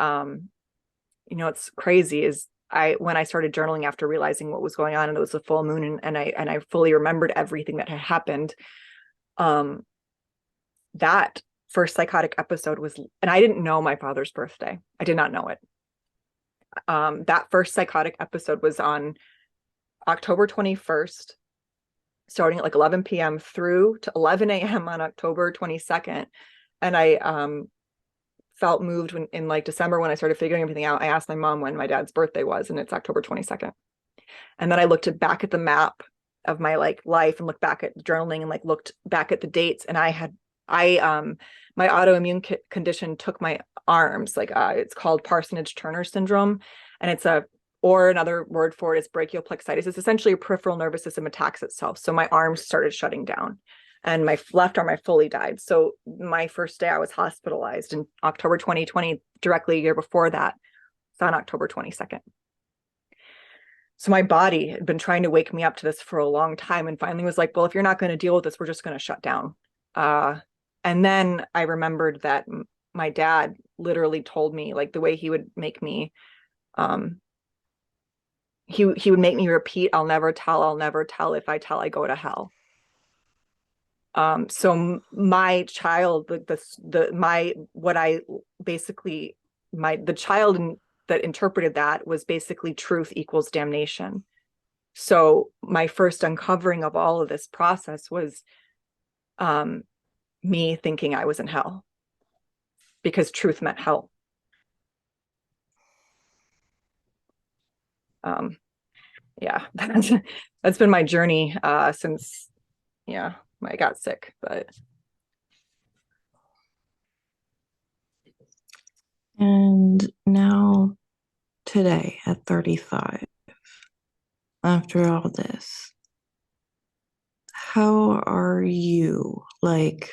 what's crazy is when I started journaling after realizing what was going on, and it was a full moon, and I fully remembered everything that had happened. That first psychotic episode was, and I didn't know my father's birthday. I did not know it. That first psychotic episode was on October 21st, starting at like 11 p.m. through to 11 a.m. on October 22nd. And I felt moved when in like December when I started figuring everything out. I asked my mom when my dad's birthday was, and it's October 22nd. And then I looked back at the map of my like life and looked back at journaling and like looked back at the dates. And my autoimmune condition took my arms, like it's called Parsonage-Turner syndrome. And or another word for it is brachial plexitis. It's essentially a peripheral nervous system attacks itself. So my arms started shutting down and my left arm, I fully died. So my first day I was hospitalized in October 2020, directly a year before that. It's on October 22nd. So my body had been trying to wake me up to this for a long time and finally was like, well, if you're not going to deal with this, we're just going to shut down. And then I remembered that my dad literally told me, like, the way he would make me, he would make me repeat, I'll never tell. If I tell, I go to hell. So my child, the child that interpreted that was basically truth equals damnation. So my first uncovering of all of this process was me thinking I was in hell because truth meant hell. Yeah, that's been my journey since, yeah, I got sick, but. And now today at 35, after all this, how are you, like,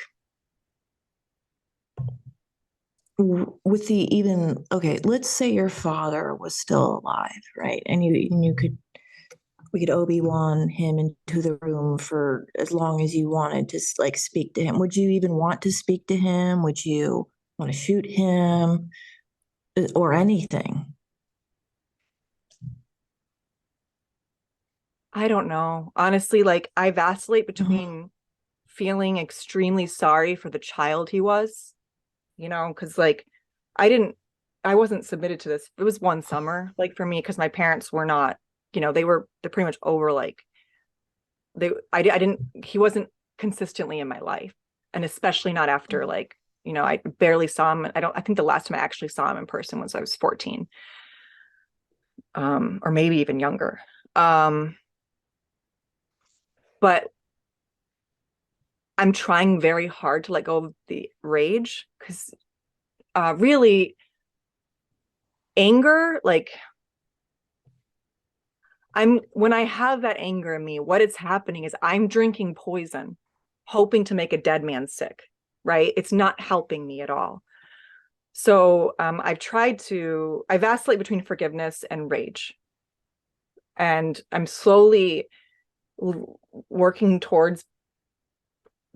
with the even, okay, let's say your father was still alive, right? And we could Obi-Wan him into the room for as long as you wanted to like speak to him. Would you even want to speak to him? Would you want to shoot him or anything? I don't know. Honestly, like I vacillate between feeling extremely sorry for the child he was, because like I wasn't submitted to this. It was one summer, like for me, because my parents were not, they're pretty much over, like he wasn't consistently in my life. And especially not after like, I barely saw him. I think the last time I actually saw him in person was I was 14. Or maybe even younger. But I'm trying very hard to let go of the rage because really anger, like when I have that anger in me, what is happening is I'm drinking poison, hoping to make a dead man sick, right? It's not helping me at all. So I vacillate between forgiveness and rage. And I'm slowly working towards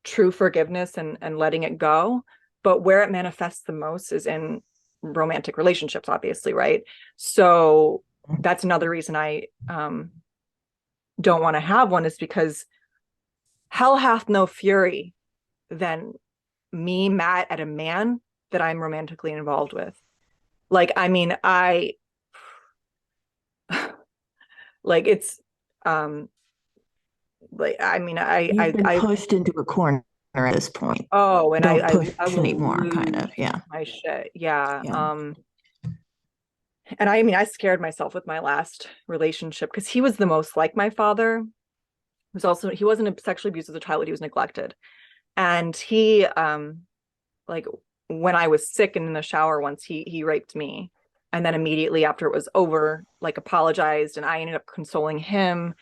true forgiveness and letting it go. But where it manifests the most is in romantic relationships, obviously, right? So that's another reason I don't want to have one, is because hell hath no fury than me mad at a man that I'm romantically involved with. Like, I mean, like it's like, I mean, You've been pushed into a corner at this point. Oh, and Don't push I will anymore, kind of. Yeah. my shit. Yeah. Yeah. And I mean, I scared myself with my last relationship because he was the most like my father. He wasn't sexually abused as a child, but he was neglected. And he, like when I was sick and in the shower once, he raped me. And then immediately after it was over, like apologized, and I ended up consoling him.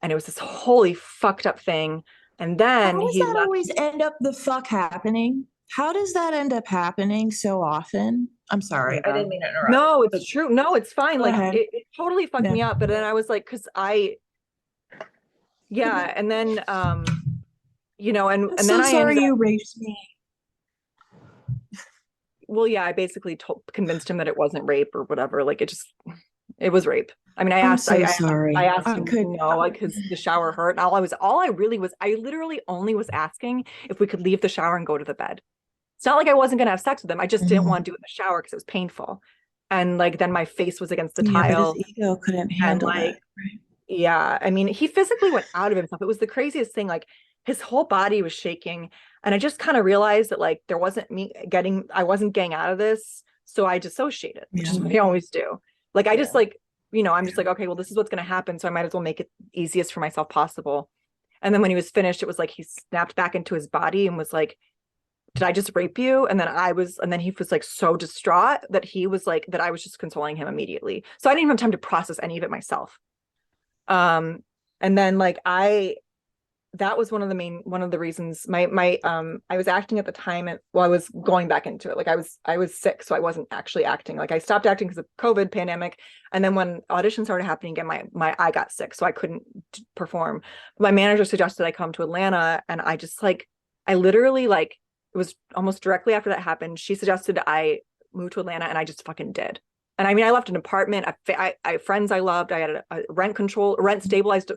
And it was this holy fucked up thing. And then How does he that left. always end up the fuck happening? How does that end up happening so often? I'm sorry, I didn't mean to interrupt. No, it's true. No, it's fine. Go Like ahead. it totally fucked me up. But then I was like, yeah. And then, and I'm then so I sorry ended up, you raped me. well, yeah, I basically convinced him that it wasn't rape or whatever. Like it was rape. I mean, I'm so sorry. I asked him no, like, because the shower hurt. And I literally only was asking if we could leave the shower and go to the bed. It's not like I wasn't going to have sex with him. I just didn't want to do it in the shower because it was painful. And like, then my face was against the Yeah, but tile. his ego couldn't And handle like, that. Right? yeah, I mean, he physically went out of himself. It was the craziest thing. Like, his whole body was shaking. And I just kind of realized that like I wasn't getting out of this. So I dissociated, which is what I always do. Like I just like, I'm just like, okay, well, this is what's going to happen. So I might as well make it easiest for myself possible. And then when he was finished, it was like he snapped back into his body and was like, did I just rape you? And then he was like so distraught that he was like, that I was just consoling him immediately. So I didn't even have time to process any of it myself. And then like that was one of the reasons I was acting at the time, and I was going back into it. Like I was sick, so I wasn't actually acting. Like I stopped acting because of COVID pandemic. And then when auditions started happening again, I got sick, so I couldn't perform. My manager suggested I come to Atlanta, and I literally like, it was almost directly after that happened. She suggested I move to Atlanta, and I just fucking did. And I mean, I left an apartment. I friends I loved. I had a rent stabilized,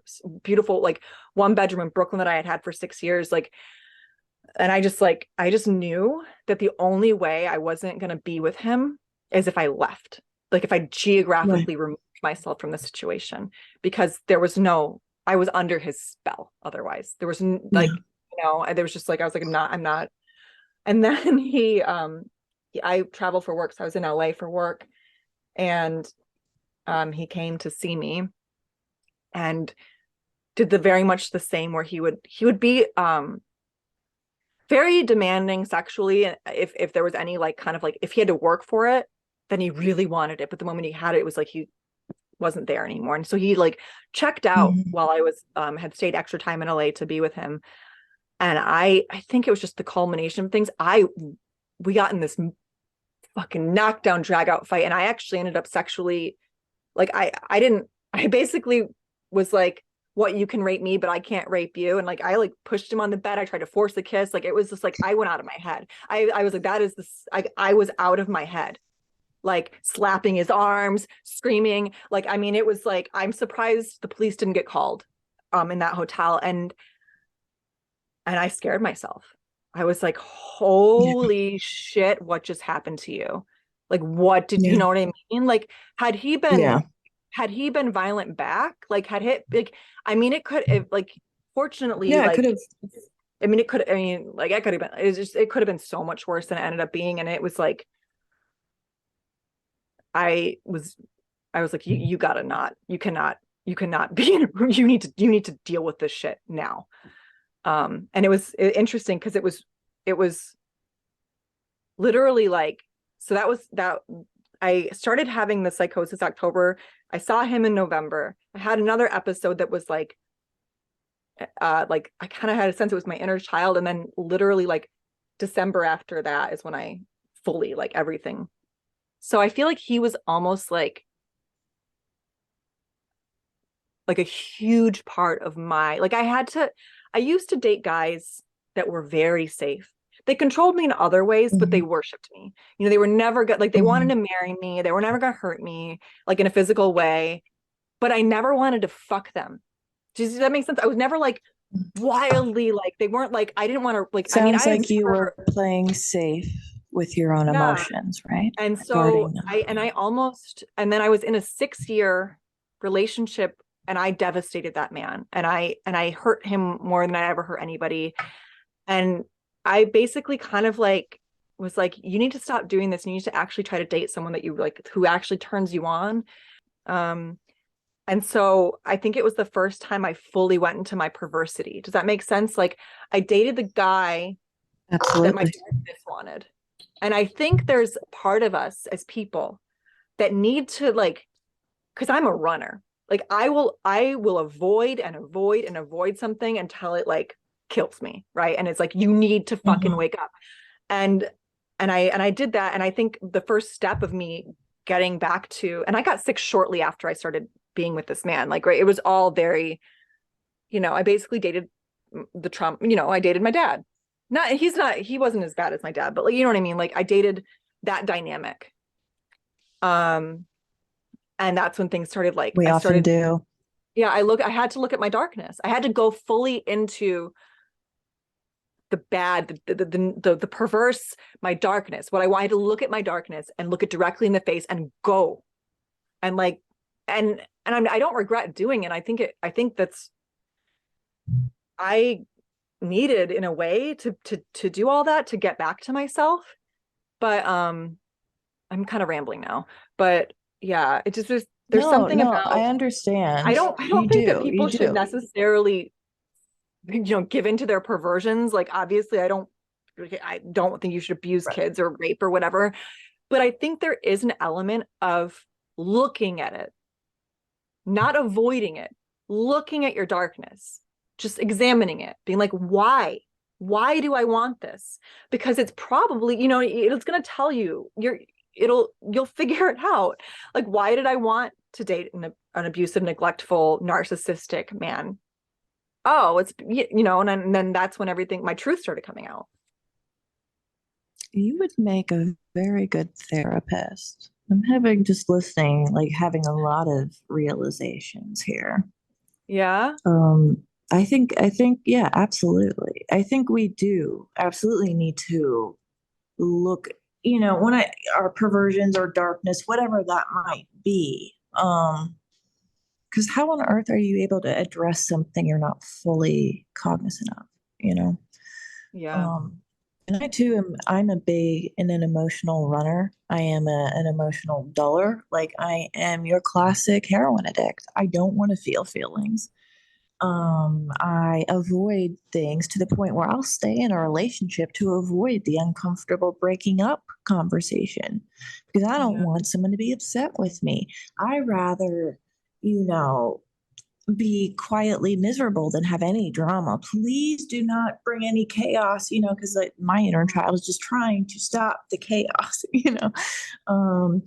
beautiful, like 1 bedroom in Brooklyn that I had for 6 years. Like, and I just knew that the only way I wasn't going to be with him is if I left, like if I geographically removed myself from the situation, because I was under his spell. Otherwise there was like, there was just like, I was like, I'm not. And then I traveled for work. So I was in LA for work. And he came to see me and did very much the same, where he would be very demanding sexually. If there was any like kind of like, if he had to work for it, then he really wanted it. But the moment he had it, it was like he wasn't there anymore. And so he like checked out while I was had stayed extra time in LA to be with him. And I think it was just the culmination of things. We got in this fucking knockdown drag out fight, and I actually ended up sexually, like I basically was like, what, you can rape me but I can't rape you, and like I like pushed him on the bed. I tried to force a kiss. Like it was just like I went out of my head. I was like, that is this, I was out of my head, like slapping his arms, screaming. Like, I mean, it was like, I'm surprised the police didn't get called in that hotel. And I scared myself. I was like, holy shit, what just happened to you? Like, what did you know what I mean? Like, had he been violent back, like had hit like, I mean, fortunately, like, it could have. it could have been, it could have been so much worse than it ended up being. And it was like, I was like, you gotta not, you cannot be in a room. You need to deal with this shit now. And it was interesting because it was literally like, so that I started having the psychosis October. I saw him in November. I had another episode that was like I kind of had a sense it was my inner child. And then literally like December after that is when I fully, like, everything. So I feel like he was almost like a huge part of my, like, I used to date guys that were very safe. They controlled me in other ways, but they worshiped me. They were never good. Like, they wanted to marry me. They were never going to hurt me, like, in a physical way, but I never wanted to fuck them. Does that make sense? I was never like wildly, like, they weren't like, I didn't want to, like, Sounds like you were playing safe with your own emotions, right? And so and then I was in a 6-year relationship, and I devastated that man, and I hurt him more than I ever hurt anybody. And I basically kind of like was like, you need to stop doing this. And you need to actually try to date someone that you like, who actually turns you on. And so I think it was the first time I fully went into my perversity. Does that make sense? Like, I dated the guy that my therapist wanted. And I think there's part of us as people that need to, like, because I'm a runner. Like, I will avoid and avoid and avoid something until it, like, kills me, right? And it's like, you need to fucking wake up. And I did that. And I think the first step of me getting back to, and I got sick shortly after I started being with this man. Like, right, it was all very, I basically dated the Trump, I dated my dad. He wasn't as bad as my dad, but, like, you know what I mean? Like, I dated that dynamic. And that's when things started, like, we often do. Yeah, I had to look at my darkness. I had to go fully into the bad, the perverse, my darkness. What I wanted to look at my darkness and look it directly in the face and go. And, like, and I don't regret doing it. I think needed in a way to do all that, to get back to myself. But I'm kind of rambling now. But yeah, it just there's No, something no, about I understand. I You don't think that do, you people should do. necessarily, give into their perversions. Like obviously I don't think you should abuse Right. kids or rape or whatever, but I think there is an element of looking at it, not avoiding it, looking at your darkness, just examining it, being like, why? Why do I want this? Because it's probably, it's going to tell you, you'll figure it out. Like, why did I want to date an abusive, neglectful, narcissistic man? Oh, and then that's when my truth started coming out. You would make a very good therapist. I'm having just listening, like having a lot of realizations here. Yeah. Um, I think, yeah, absolutely. I think we do absolutely need to look, when our perversions or darkness, whatever that might be. Because how on earth are you able to address something you're not fully cognizant of, you know? Yeah. Um, and I too I'm a big and an emotional runner. I am an emotional duller. Like I am your classic heroin addict. I don't want to feel feelings. I avoid things to the point where I'll stay in a relationship to avoid the uncomfortable breaking up conversation because I don't Yeah. want someone to be upset with me. I rather, you know, be quietly miserable than have any drama. Please do not bring any chaos, because like, my inner child is just trying to stop the chaos, Um,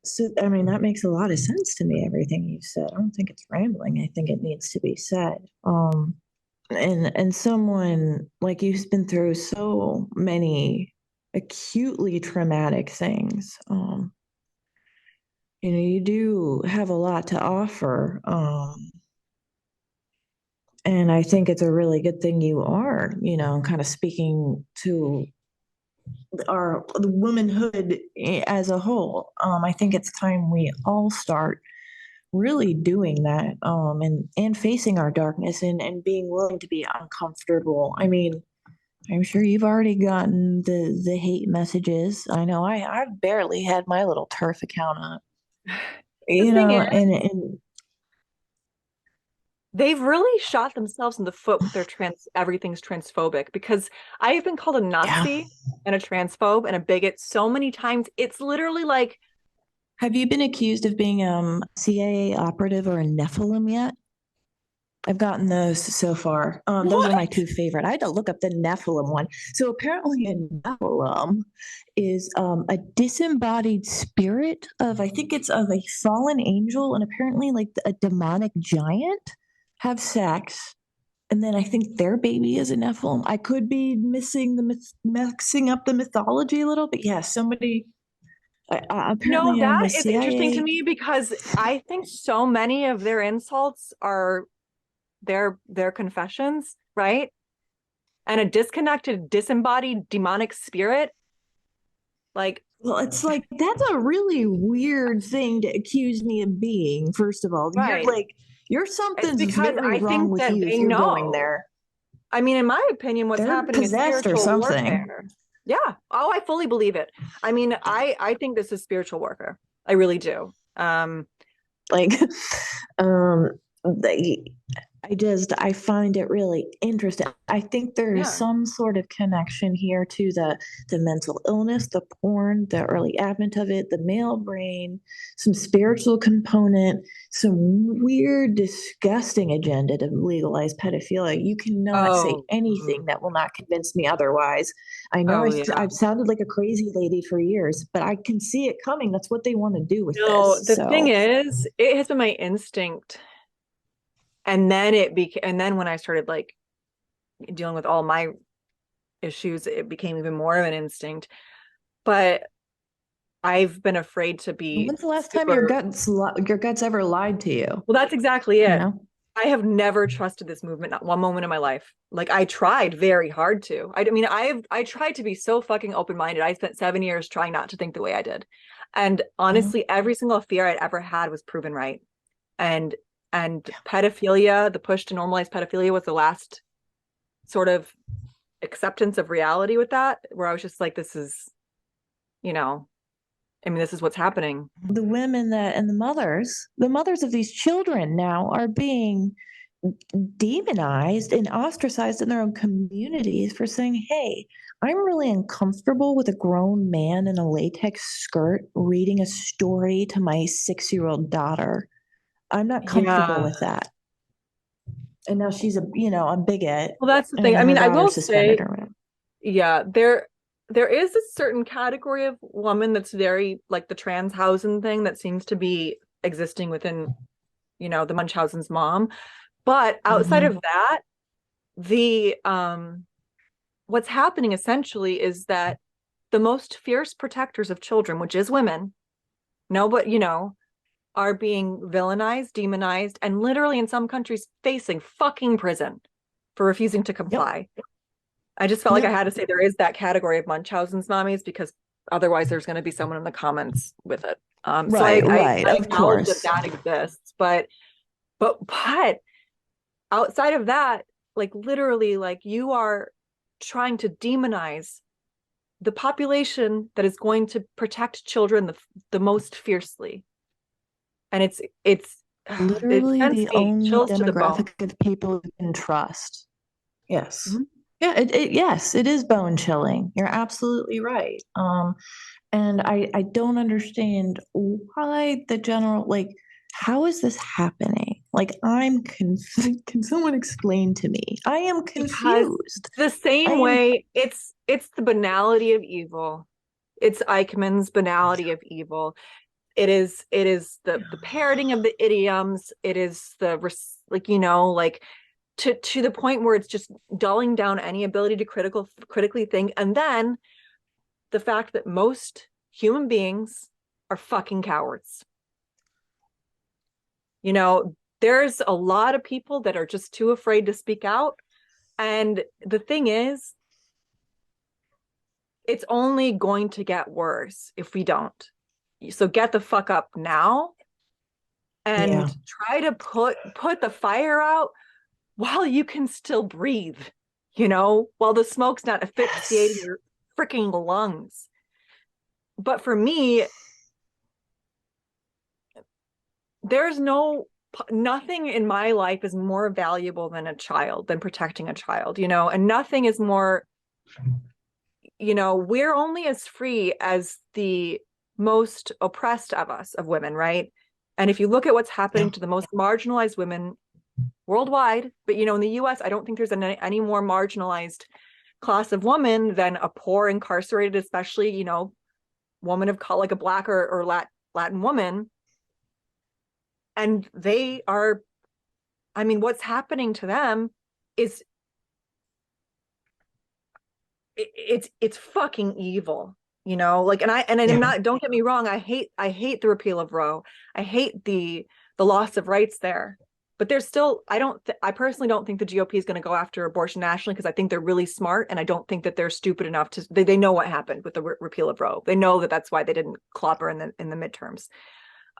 so, I mean, that makes a lot of sense to me, everything you said. I don't think it's rambling. I think it needs to be said. And someone like you've been through so many acutely traumatic things. You do have a lot to offer. And I think it's a really good thing you are, kind of speaking to our womanhood as a whole. I think it's time we all start really doing that, and facing our darkness and being willing to be uncomfortable. I mean, I'm sure you've already gotten the hate messages. I know I've barely had my little TERF account up, The thing is, and they've really shot themselves in the foot with their everything's transphobic, because I've been called a yeah. Nazi and a transphobe and a bigot so many times. It's literally like, Have you been accused of being CIA operative or a Nephilim yet? I've gotten those so far. Those are what? my two favorite. I had to look up the Nephilim one. So apparently, a Nephilim is a disembodied spirit of, I think it's of a fallen angel, and apparently, like a demonic giant have sex, and then I think their baby is a Nephilim. I could be mixing up the mythology a little, but yeah, somebody apparently That the is interesting to CIA. me, because I think so many of their insults are their confessions, right? And a disconnected, disembodied demonic spirit, like, Well, it's like that's a really weird thing to accuse me of being. First of all, you're right. like you're It's something's because very I wrong think with that you if they you're going know. there. I mean, in my opinion, what's They're happening is possessed or spiritual something. warfare. Yeah. Oh, I fully believe it. I mean, I think this is spiritual warfare. I really do. Like, um, they, I find it really interesting. I think there is Yeah. some sort of connection here to the mental illness, the porn, the early advent of it, the male brain, some spiritual component, some weird, disgusting agenda to legalize pedophilia. You cannot say Oh. anything that will not convince me otherwise. I know Oh yeah. I've sounded like a crazy lady for years, but I can see it coming. That's what they want to do with No, this. the thing So. is, it has been my instinct. And then and then when I started like dealing with all my issues, it became even more of an instinct. But I've been afraid to be When's the last time super. your guts ever lied to you? Well, that's exactly You it. know? I have never trusted this movement, not one moment in my life. Like I tried very hard to. I mean, I tried to be so fucking open-minded. I spent 7 years trying not to think the way I did. And Mhm. honestly, every single fear I'd ever had was proven right. And pedophilia, the push to normalize pedophilia was the last sort of acceptance of reality with that, where I was just like, this is, you know, I mean, this is what's happening. The women that and the mothers of these children now are being demonized and ostracized in their own communities for saying, hey, I'm really uncomfortable with a grown man in a latex skirt reading a story to my 6-year-old daughter. I'm not comfortable Yeah. with that. And now she's a bigot, Well, that's the thing. and I her mean, I daughter will suspended say, her. yeah, there is a certain category of woman that's very like the Transhausen thing that seems to be existing within, the Munchausen's mom. But outside Mm-hmm. of that, the what's happening essentially is that the most fierce protectors of children, which is women, no, but are being villainized, demonized, and literally in some countries facing fucking prison for refusing to Yep. comply. I just felt like I Yep. had to say there is that category of Munchausen's mommies because otherwise there's going to be someone in the comments with it. So Right, right, I of acknowledge that course. that exists, but outside of that, like literally, like you are trying to demonize the population that is going to protect children the most fiercely, and it Literally sends the me only chills to the bone. demographic of people you can trust. Yes. Mhm. Yeah, yes, it is bone chilling. You're absolutely right. And I don't understand why the general, like, how is this happening? Like, can someone explain to me? I am Because confused. the I same am, way it's the banality of evil. It's Eichmann's banality of evil. It is the parroting of the idioms. It is like to the point where it's just dulling down any ability to critically think. And then the fact that most human beings are fucking cowards. There's a lot of people that are just too afraid to speak out. And the thing is, it's only going to get worse if we don't. So get the fuck up now yeah. and try to put the fire out while you can still breathe, while the smoke's not asphyxiating Yes. your freaking lungs. But for me, there's nothing in my life is more valuable than protecting a child, and nothing is more, we're only as free as the most oppressed of us, of women, right? And if you look at what's happening Yeah. to the most marginalized women worldwide, but in the US, I don't think there's any more marginalized class of woman than a poor incarcerated, especially, woman of color, like a Black or Latin woman. And they are, I mean, what's happening to them is it's fucking evil, like, and I'm Yeah. not, don't get me wrong, I hate the repeal of Roe. I hate the loss of rights there. But there's still, I personally don't think the GOP is going to go after abortion nationally, because I think they're really smart, and I don't think that they're stupid enough they know what happened with the repeal of Roe. They know that that's why they didn't clobber in the midterms.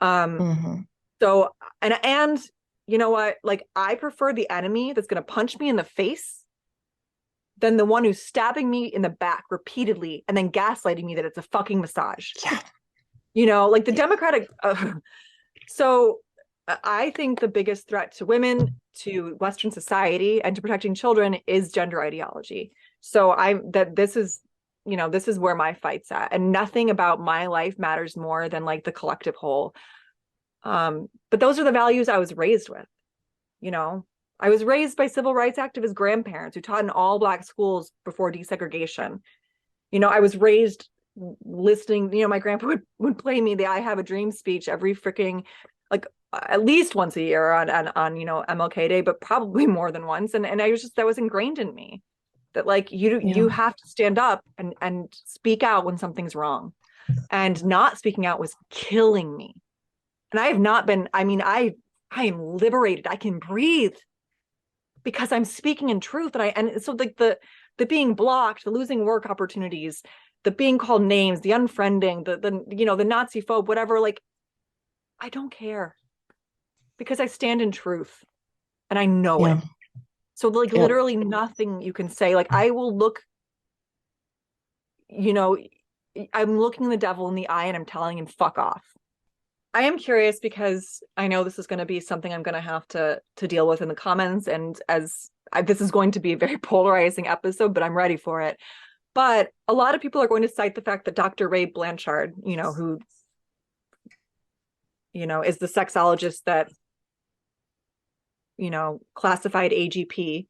Mm-hmm. So, and you know what, like, I prefer the enemy that's going to punch me in the face than the one who's stabbing me in the back repeatedly and then gaslighting me that it's a fucking massage. Yeah. Like the Yeah. Democratic. So I think the biggest threat to women, to Western society, and to protecting children is gender ideology. So this is, this is where my fight's at, and nothing about my life matters more than like the collective whole. But those are the values I was raised with. you know I was raised by civil rights activist grandparents who taught in all Black schools before desegregation. I was raised listening, my grandpa would play me the I Have a Dream speech every freaking, like, at least once a year on MLK Day, but probably more than once. And I was just, that was ingrained in me, that like you Yeah. have to stand up and speak out when something's wrong. And not speaking out was killing me. And I have not been, I mean, I am liberated. I can breathe because I'm speaking in truth. And so like the being blocked, the losing work opportunities, the being called names, the unfriending, the Nazi phobe, whatever, like, I don't care, because I stand in truth and I know Yeah. it. So like Yep. literally nothing you can say. Like I will look, you know, I'm looking the devil in the eye and I'm telling him fuck off. I am curious because I know this is going to be something I'm going to have to deal with in the comments, and this is going to be a very polarizing episode, but I'm ready for it. But a lot of people are going to cite the fact that Dr. Ray Blanchard, who, is the sexologist that, classified AGP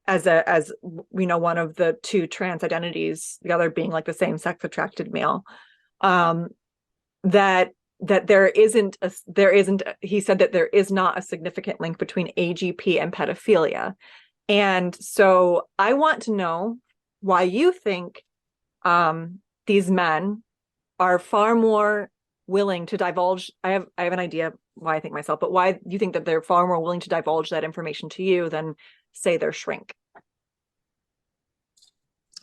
as one of the two trans identities, the other being like the same sex attracted male. Um, that he said that there is not a significant link between AGP and pedophilia. And so I want to know why you think these men are far more willing to divulge. I have an idea why I think myself, but why you think that they're far more willing to divulge that information to you than say their shrink.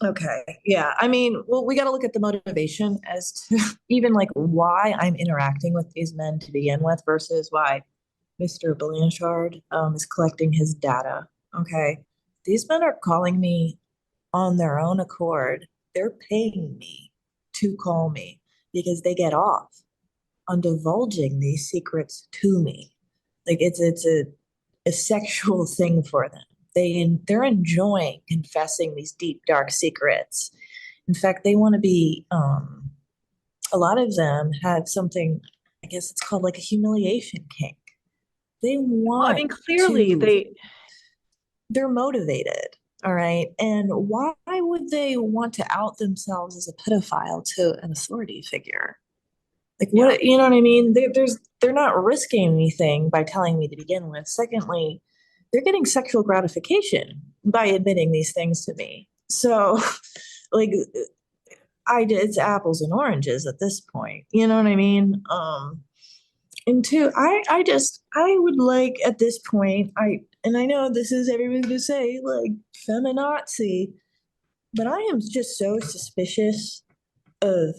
Okay. Yeah. I mean, well, we got to look at the motivation as to even like why I'm interacting with these men to begin with versus why Mr. Blanchard is collecting his data. Okay. These men are calling me on their own accord. They're paying me to call me because they get off on divulging these secrets to me. Like it's a sexual thing for them. They're enjoying confessing these deep dark secrets. In fact, they want to be. A lot of them have something. I guess it's called like a humiliation kink. They Well, I want mean, clearly to. they, They're motivated. All right. And why would they want to out themselves as a pedophile to an authority figure? Like yeah. what, you know what I mean? They're not risking anything by telling me to begin with. Secondly, they're getting sexual gratification by admitting these things to me. So, like, it's apples and oranges at this point. You know what I mean? And two, I would like at this point, and I know this is everyone to say like feminazi, but I am just so suspicious of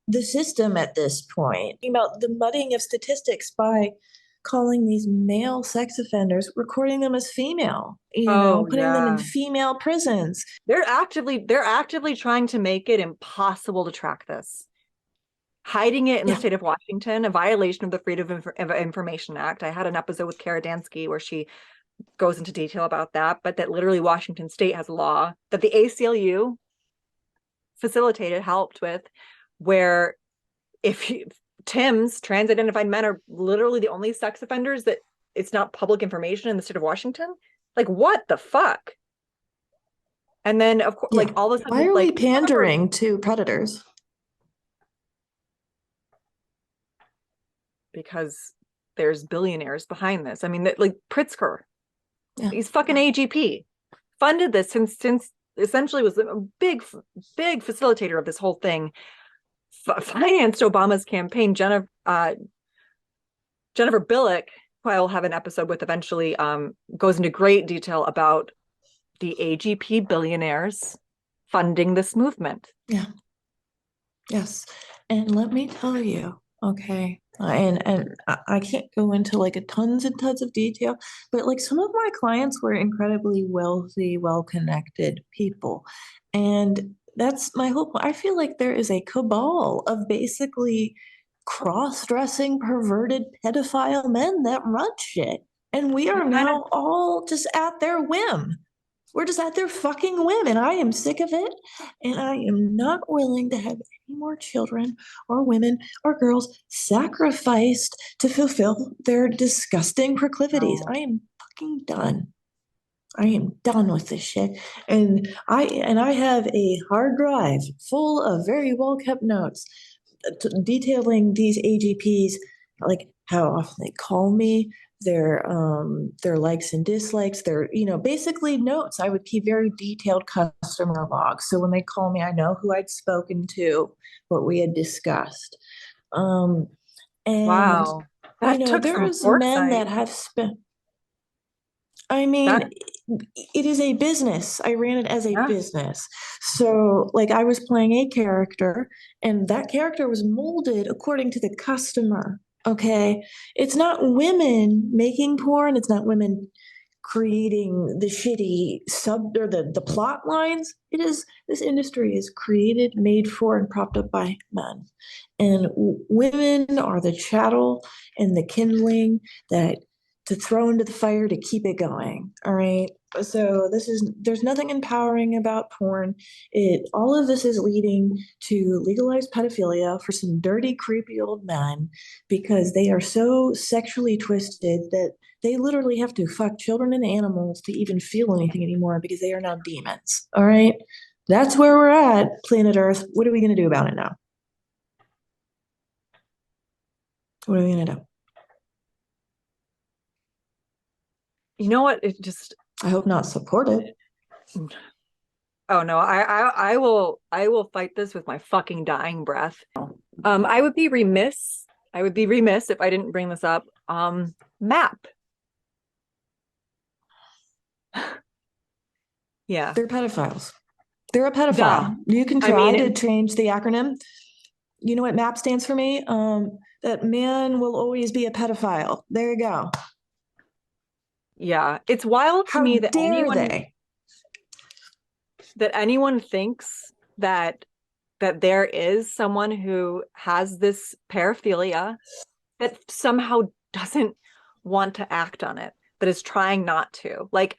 the system at this point. About the muddying of statistics by calling these male sex offenders, recording them as female, Oh putting them in yeah. female prisons. They're actively trying to make it impossible to track this. Hiding it in the Yeah. state of Washington, a violation of the Freedom of Information Act. I had an episode with Kara Dansky where she goes into detail about that, but that literally Washington state has a law that the ACLU facilitated, helped with, where if Tim's trans identified men are literally the only sex offenders that it's not public information in the state of Washington. Like, what the fuck? And then, of course, Yeah. like all of a Why sudden, are we like, pandering to predators? because there's billionaires behind this. I mean, like Pritzker, Yeah. he's fucking AGP, funded this since essentially was a big facilitator of this whole thing. Financed Obama's campaign. Jennifer Billick, who I will have an episode with eventually, goes into great detail about the AGP billionaires funding this movement. Yeah. Yes. And let me tell you, okay, and I can't go into like a tons and tons of detail, but like some of my clients were incredibly wealthy, well-connected people. And that's my whole point. I feel like there is a cabal of basically cross-dressing, perverted pedophile men that run shit. And we are now all just at their whim. We're just at their fucking whim, and I am sick of it. And I am not willing to have any more children or women or girls sacrificed to fulfill their disgusting proclivities. I am fucking done. I am done with this shit. And I have a hard drive full of very well kept notes detailing these AGPs, like how often they call me, their likes and dislikes, their basically notes. I would keep very detailed customer logs, so when they call me, I know who I'd spoken to, what we had discussed. Um, and Wow, that took some there's men foresight. that have spent. I mean, That it is a business. I ran it as a yeah. business. So, like, I was playing a character, and that character was molded according to the customer. Okay. It's not women making porn, it's not women creating the shitty sub or the plot lines. It is, this industry is created, made for, and propped up by men. And women are the chattel and the kindling that to throw into the fire to keep it going. All right. So there's nothing empowering about porn. All of this is leading to legalized pedophilia for some dirty, creepy old men because they are so sexually twisted that they literally have to fuck children and animals to even feel anything anymore because they are now demons. All right. That's where we're at, planet Earth. What are we going to do about it now? What are we going to do? You know what? It just, I hope not support it. oh no, I will fight this with my fucking dying breath. I would be remiss if I didn't bring this up. MAP. Yeah. They're pedophiles. They're a pedophile. You can try to change the acronym. You know what MAP stands for me? That man will always be a pedophile. There you go. Yeah. It's wild to me that anyone thinks that there is someone who has this paraphilia that somehow doesn't want to act on it, that is trying not to. Like,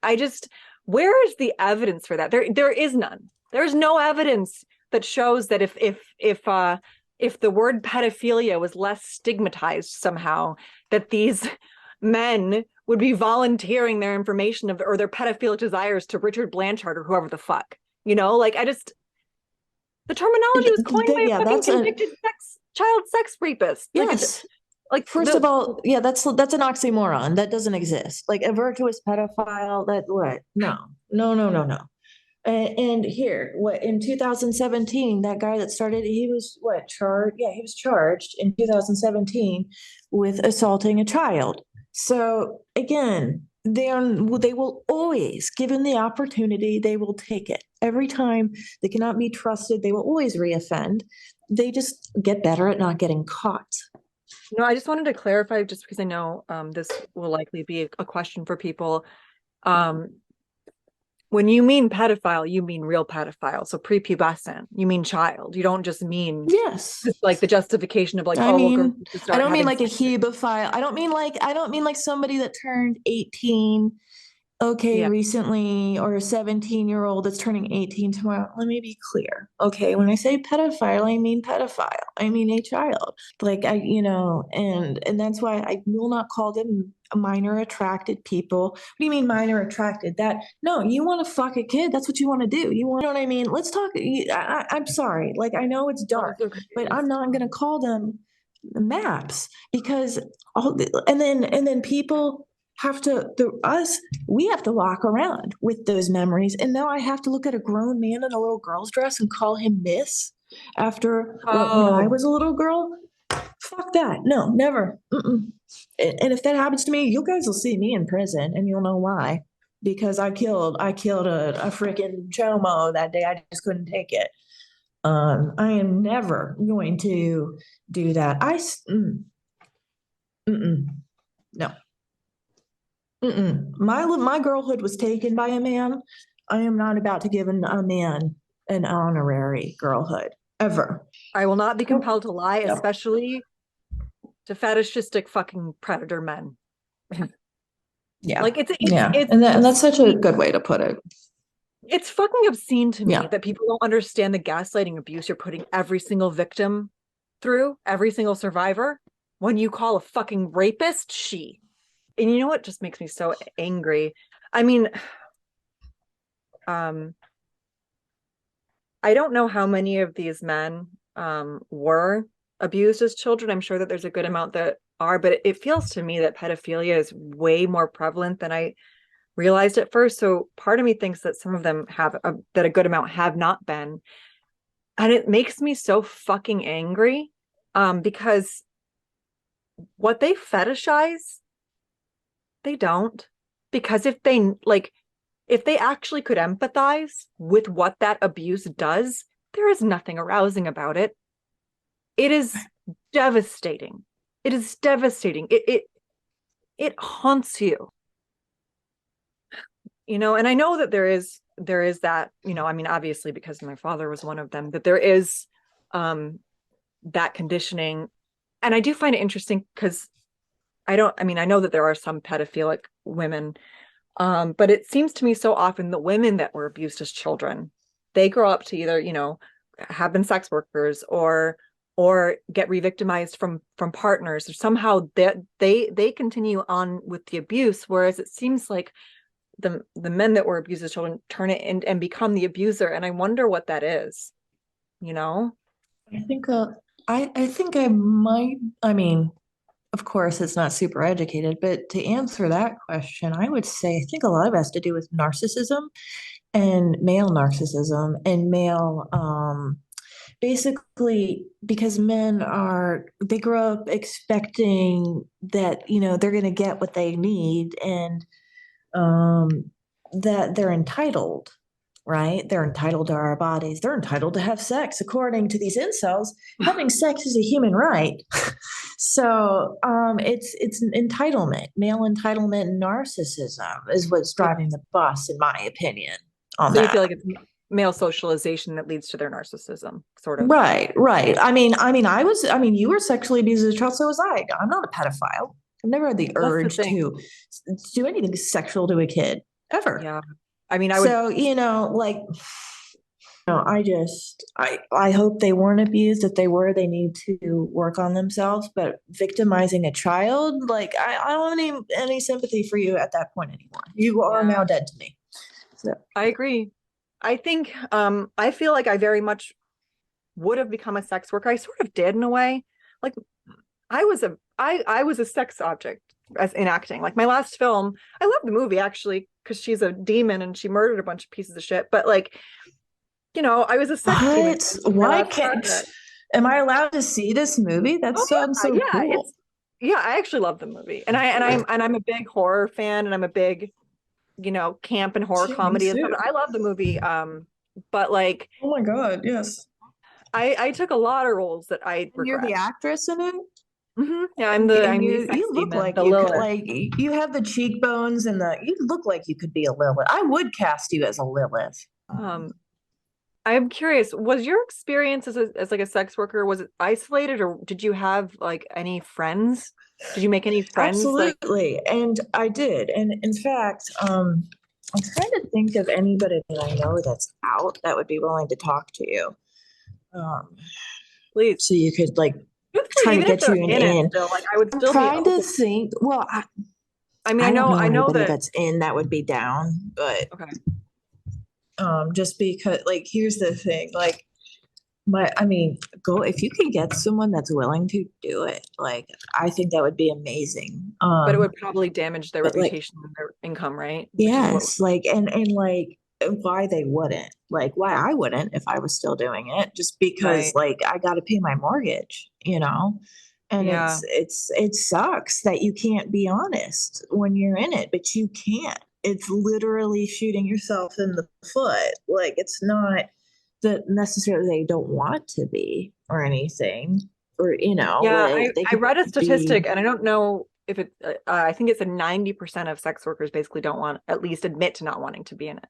where is the evidence for that? There is none. There's no evidence that shows that if the word pedophilia was less stigmatized somehow, that these men would be volunteering their information or their pedophilic desires to Richard Blanchard or whoever the fuck. You know, like, the terminology was coined by a fucking convicted child sex rapist. Yes. Like, first of all, yeah, that's an oxymoron. That doesn't exist. Like, a virtuous pedophile, that what? No. And here, in 2017, that guy that started, he was charged? Yeah, he was charged in 2017 with assaulting a child. So again, they will always, given the opportunity, they will take it. Every time they cannot be trusted, they will always reoffend. They just get better at not getting caught. No, I just wanted to clarify, just because I know this will likely be a question for people. When you mean pedophile, you mean real pedophile. So prepubescent, you mean child. You don't just mean like the justification of like, I mean, I don't mean like a hebephile. I don't mean like somebody that turned 18 recently, or a 17-year-old that's turning 18 tomorrow. Let me be clear. Okay, when I say pedophile, I mean pedophile. I mean a child. Like, and that's why I will not call them minor attracted people. What do you mean minor attracted? No, you want to fuck a kid. That's what you want to do. You know what I mean? Let's talk. I'm sorry. Like, I know it's dark, but I'm not going to call them maps because and then people have to, we have to walk around with those memories. And now I have to look at a grown man in a little girl's dress and call him miss after when I was a little girl. Fuck that. No, never. And if that happens to me, you guys will see me in prison and you'll know why. Because I killed a freaking chomo that day. I just couldn't take it. I am never going to do that. No. My girlhood was taken by a man. I am not about to give a man an honorary girlhood ever. I will not be compelled to lie, especially to fetishistic fucking predator men. Yeah, like and that's such a good way to put it. It's fucking obscene to me that people don't understand the gaslighting abuse you're putting every single victim through, every single survivor, when you call a fucking rapist she. And you know what just makes me so angry? I mean, I don't know how many of these men were abused as children. I'm sure that there's a good amount that are, but it feels to me that pedophilia is way more prevalent than I realized at first. So part of me thinks that some of them have, that a good amount have not been. And it makes me so fucking angry because what they fetishize, they don't. Because if they actually could empathize with what that abuse does, there is nothing arousing about it. It is devastating. It is devastating. It haunts you. And I know that there is that, I mean, obviously because my father was one of them, that there is um that conditioning. And I do find it interesting because I mean, I know that there are some pedophilic women, but it seems to me so often the women that were abused as children, they grow up to either, have been sex workers or get re-victimized from partners, or somehow they continue on with the abuse, whereas it seems like the men that were abused as children turn it in and become the abuser. And I wonder what that is, you know? I think I think I might, I mean, of course it's not super educated, but to answer that question, I would say I think a lot of it has to do with narcissism and male narcissism and male basically because men are they grow up expecting that, they're going to get what they need and um that they're entitled, right? They're entitled to our bodies. They're entitled to have sex. According to these incels, having sex is a human right. So it's an entitlement, male entitlement, and narcissism is what's So, driving the bus, in my opinion, on so you feel that. like it's male socialization that leads to their narcissism, sort of. Right, right. I mean, you were sexually abused as a child, so was I. I'm not a pedophile. I've never had the That's the urge thing. to do anything sexual to a kid ever. Yeah. I mean, I would. So, like, I hope they weren't abused. If they were, they need to work on themselves. But victimizing a child, like, I don't have any sympathy for you at that point anymore. You are Yeah, now dead to me. So, I agree. I think I feel like I very much would have become a sex worker. I sort of did in a way. Like I was a sex object as in acting. Like my last film, I love the movie actually because she's a demon and she murdered a bunch of pieces of shit. But like, I was a sex demon what? in my Why last can't? project. Am I allowed to see this movie? That Oh sounds yeah, so yeah. cool. I actually love the movie. And I'm a big horror fan, and I'm a big, camp and horror Yeah, me comedy and stuff. too. I love the movie. But like Oh my God, yes. I took a lot of roles that I And you're the regret. actress in it? Yeah, And you, and I'm the you sex you look demon, like the you could Lilith. like you have the cheekbones and you look like you could be a Lilith. I would cast you as a Lilith. Um, I'm curious, was your experience as like a sex worker, was it isolated, or did you have like any friends? Did you make any friends? Like, Absolutely. And I did. And in fact, I'm trying to think of anybody that I know that's out that would be willing to talk to you. Um, please, so you could like truthfully, try to even if get they're you an in it in. still, like I would I'm still be trying to open. think. Well, I mean, I don't know I know anybody that. that's in that would be down, but Okay. just because like here's the thing, like I mean, go if you can get someone that's willing to do it, like I think that would be amazing. But it would probably damage their But like reputation and their income, right? Which is what. yes, like and like why they wouldn't, like why I wouldn't if I was still doing it, just because Right. like I got to pay my mortgage. And Yeah. it sucks that you can't be honest when you're in it, but you can't. It's literally shooting yourself in the foot. Like it's not that necessarily they don't want to be or anything, or Yeah, like they I could read a be. statistic, and I don't know if it. I think it's a 90% of sex workers basically don't want, at least admit to not wanting to be in it.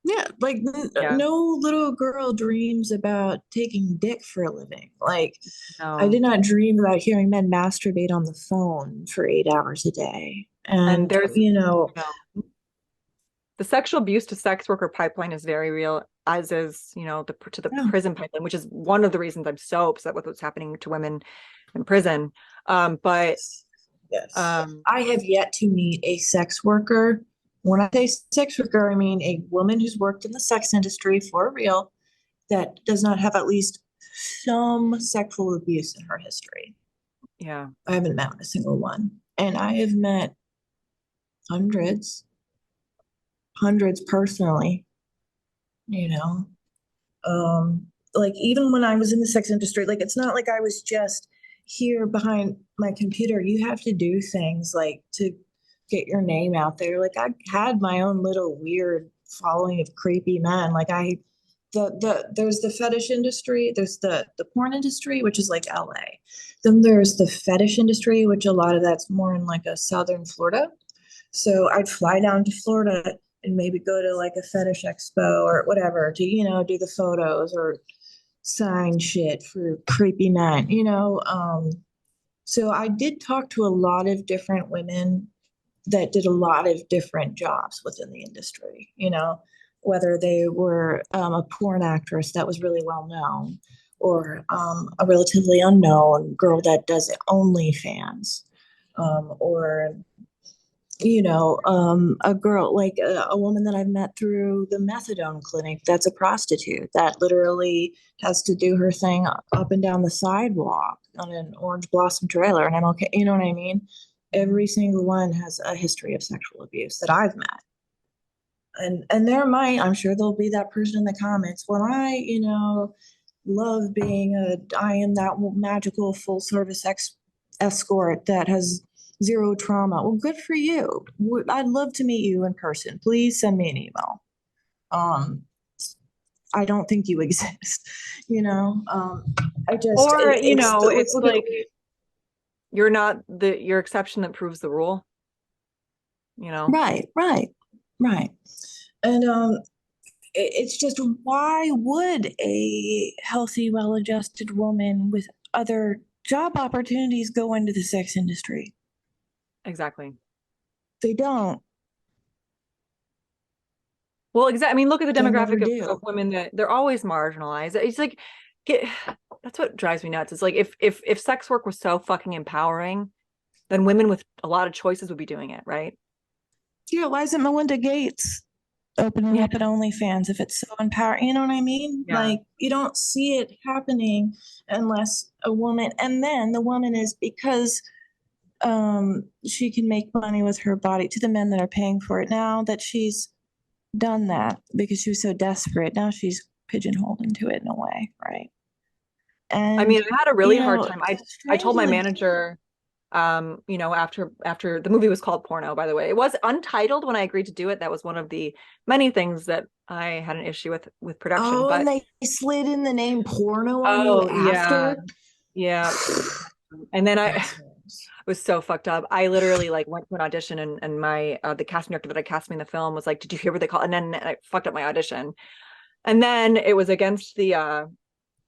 Yeah, like Yeah. no little girl dreams about taking dick for a living. Like I No. did not dream about hearing men masturbate on the phone for 8 hours a day. And And there's, the sexual abuse to sex worker pipeline is very real, as is, the to the yeah, prison pipeline, which is one of the reasons I'm so upset with what's happening to women in prison. But yes. um, I have yet to meet a sex worker. When I say sex worker, I mean a woman who's worked in the sex industry for real that does not have at least some sexual abuse in her history. yeah, I haven't met a single one. And I have met hundreds, hundreds personally, you know. Like even when I was in the sex industry, like it's not like I was just here behind my computer. You have to do things like to get your name out there. Like I had my own little weird following of creepy men. Like there's the fetish industry, there's the porn industry, which is like LA. Then there's the fetish industry, which a lot of that's more in like a southern Florida. So I'd fly down to Florida and maybe go to like a fetish expo or whatever to, do the photos or sign shit for creepy men, So I did talk to a lot of different women that did a lot of different jobs within the industry, whether they were a porn actress that was really well known or a relatively unknown girl that does OnlyFans, or a girl like a woman that I've met through the methadone clinic that's a prostitute that literally has to do her thing up and down the sidewalk on an orange blossom trailer. And I'm okay, you know what I mean? Every single one has a history of sexual abuse that I've met. And I'm sure there'll be that person in the comments. Well, love I am that magical full service escort that has zero trauma. Well, good for you. I'd love to meet you in person. Please send me an email. Um, I don't think you exist, I just, Or, let's it's look at, like you're not your exception that proves the rule, right, right, right. And it's just, why would a healthy, well-adjusted woman with other job opportunities go into the sex industry? Exactly. They don't. Well, exactly. I mean, look at the They never demographic do. of women that they're always marginalized. It's like, that's what drives me nuts. It's like if sex work was so fucking empowering, then women with a lot of choices would be doing it, right? Yeah, why isn't Melinda Gates opening Yeah. up at OnlyFans if it's so empowering? You know what I mean? Yeah. Like, you don't see it happening unless a woman, and then the woman is because she can make money with her body to the men that are paying for it now that she's done that because she was so desperate. Now she's pigeonholed into it in a way, right? I And mean, I had a really hard time. I told my strangely, manager, after the movie was called Porno, by the way. It was untitled when I agreed to do it. That was one of the many things that I had an issue with production. oh, But and they slid in the name porno on you oh yeah, after. yeah. And then I Assholes. was so fucked up. I literally like went to an audition and my the casting director that I cast me in the film was like, "Did you hear what they call?" And then I fucked up my audition. And then it was against the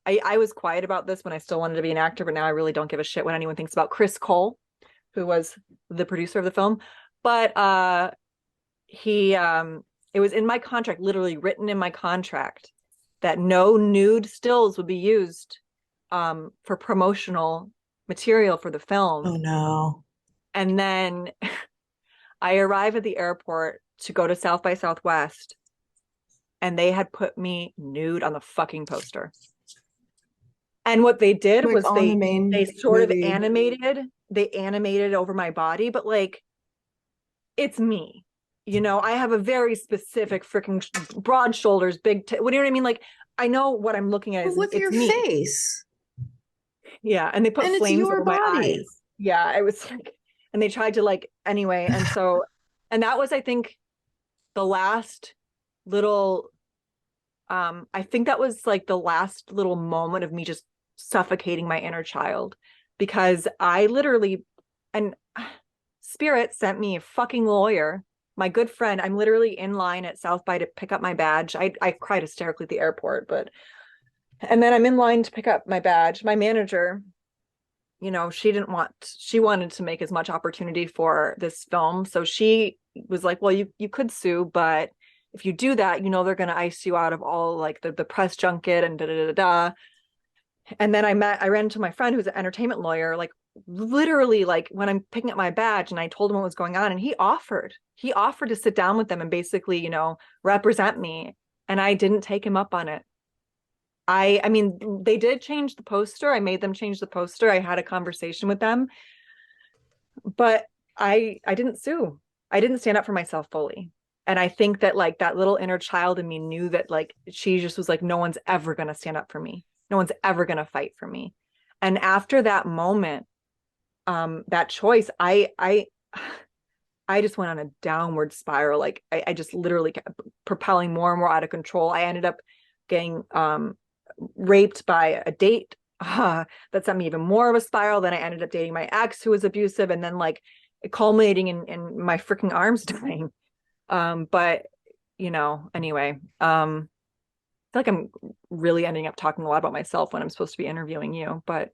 I was quiet about this when I still wanted to be an actor, but now I really don't give a shit what anyone thinks about Chris Cole, who was the producer of the film. But he it was in my contract, literally written in my contract, that no nude stills would be used for promotional material for the Oh film. no. And then I arrive at the airport to go to South by Southwest, and they had put me nude on the fucking poster. And what they did Like was on the they main sort of movie. animated over my body, but like it's me. I have a very specific freaking broad shoulders, what do you know what I mean? Like I know what I'm looking at But is with it's your me. face. Yeah, and they put And it's flames your over my body. eyes. Yeah, it was like, and they tried to like anyway, and that was I think the last little I think that was like the last little moment of me just suffocating my inner child, because I literally, and Spirit sent me a fucking lawyer, my good friend. I'm literally in line at South by to pick up my badge. I cried hysterically at the airport, and then I'm in line to pick up my badge. My manager, she wanted to make as much opportunity for this film. So she was like, well, you could sue, but if you do that, they're going to ice you out of all like the press junket and da da da da. And then I ran into my friend who's an entertainment lawyer, like literally like when I'm picking up my badge, and I told him what was going on, and he offered to sit down with them and basically, represent me. And I didn't take him up on it. I mean, they did change the poster. I made them change the poster. I had a conversation with them, but I didn't sue. I didn't stand up for myself fully. And I think that like that little inner child in me knew that like she just was like, no one's ever going to stand up for me. No one's ever going to fight for me. And after that moment, that choice, I just went on a downward spiral. Like I just literally kept propelling more and more out of control. I ended up getting raped by a date that sent me even more of a spiral. Then I ended up dating my ex who was abusive. And then like culminating in my freaking arms dying. But anyway, I feel like I'm really ending up talking a lot about myself when I'm supposed to be interviewing you. But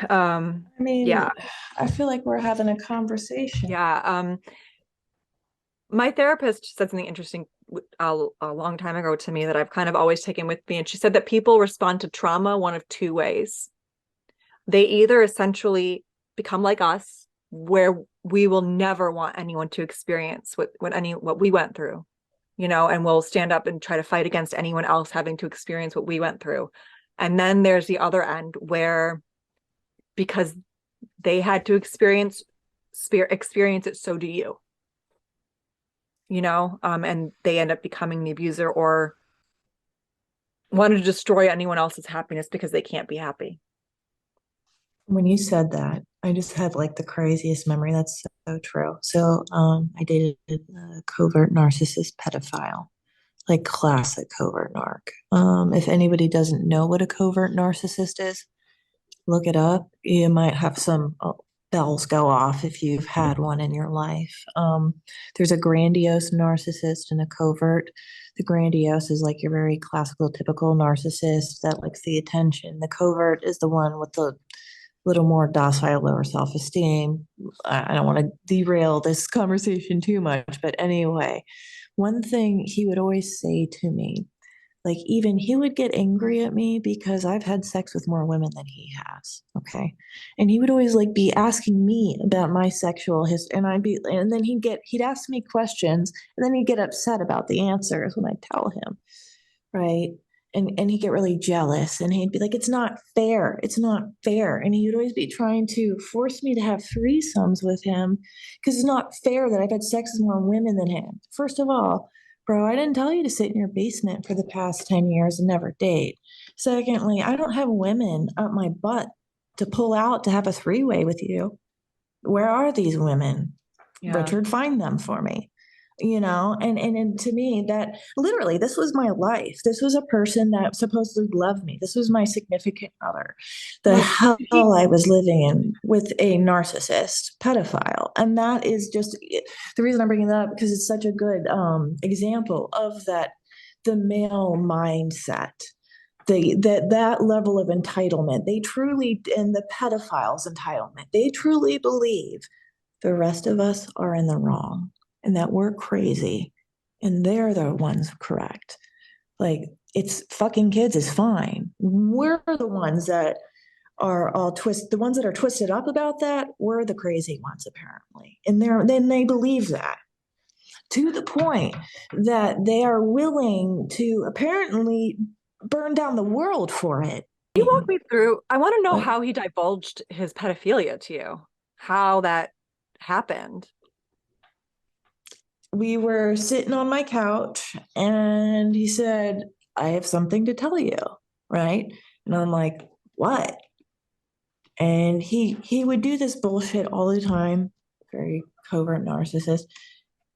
I mean, yeah, I feel like we're having a conversation. yeah. My therapist said something interesting a long time ago to me that I've kind of always taken with me. And she said that people respond to trauma one of two ways. They either essentially become like us, where we will never want anyone to experience what we went through, and we'll stand up and try to fight against anyone else having to experience what we went through. And then there's the other end where, because they had to experience it, so do you, and they end up becoming the abuser or want to destroy anyone else's happiness because they can't be happy. When you said that, I just had like the craziest memory. That's so true. So, I dated a covert narcissist pedophile, like classic covert narc. If anybody doesn't know what a covert narcissist is, look it up. You might have some bells go off if you've had one in your life. There's a grandiose narcissist and a covert. The grandiose is like your very classical, typical narcissist that likes the attention. The covert is the one with the little more docile, lower self esteem. I don't want to derail this conversation too much, but anyway, one thing he would always say to me, like, even he would get angry at me because I've had sex with more women than he has. Okay. And he would always like be asking me about my sexual history. And then he'd ask me questions and then he'd get upset about the answers when I tell him. Right. And he'd get really jealous and he'd be like, it's not fair. It's not fair. And he'd always be trying to force me to have threesomes with him because it's not fair that I've had sex with more women than him. First of all, bro, I didn't tell you to sit in your basement for the past 10 years and never date. Secondly, I don't have women up my butt to pull out to have a three-way with you. Where are these women? Yeah. Richard, find them for me. And to me, that literally, this was my life. This was a person that supposedly loved me. This was my significant other. The Well, hell he, I was living in with a narcissist pedophile. And that is just the reason I'm bringing that up because it's such a good example of that, the male mindset. That level of entitlement, they truly, and the pedophile's entitlement, they truly believe the rest of us are in the wrong and that we're crazy and they're the ones correct. Like, it's fucking kids is fine. We're the ones that are all the ones that are twisted up about that. We're the crazy ones, apparently. And then they believe that to the point that they are willing to apparently burn down the world for it. you walk me through. I want to know But how he divulged his pedophilia to you, how that happened. we were sitting on my couch and he said, I have something to tell you, right? And I'm like, what? And he would do this bullshit all the time, very covert narcissist.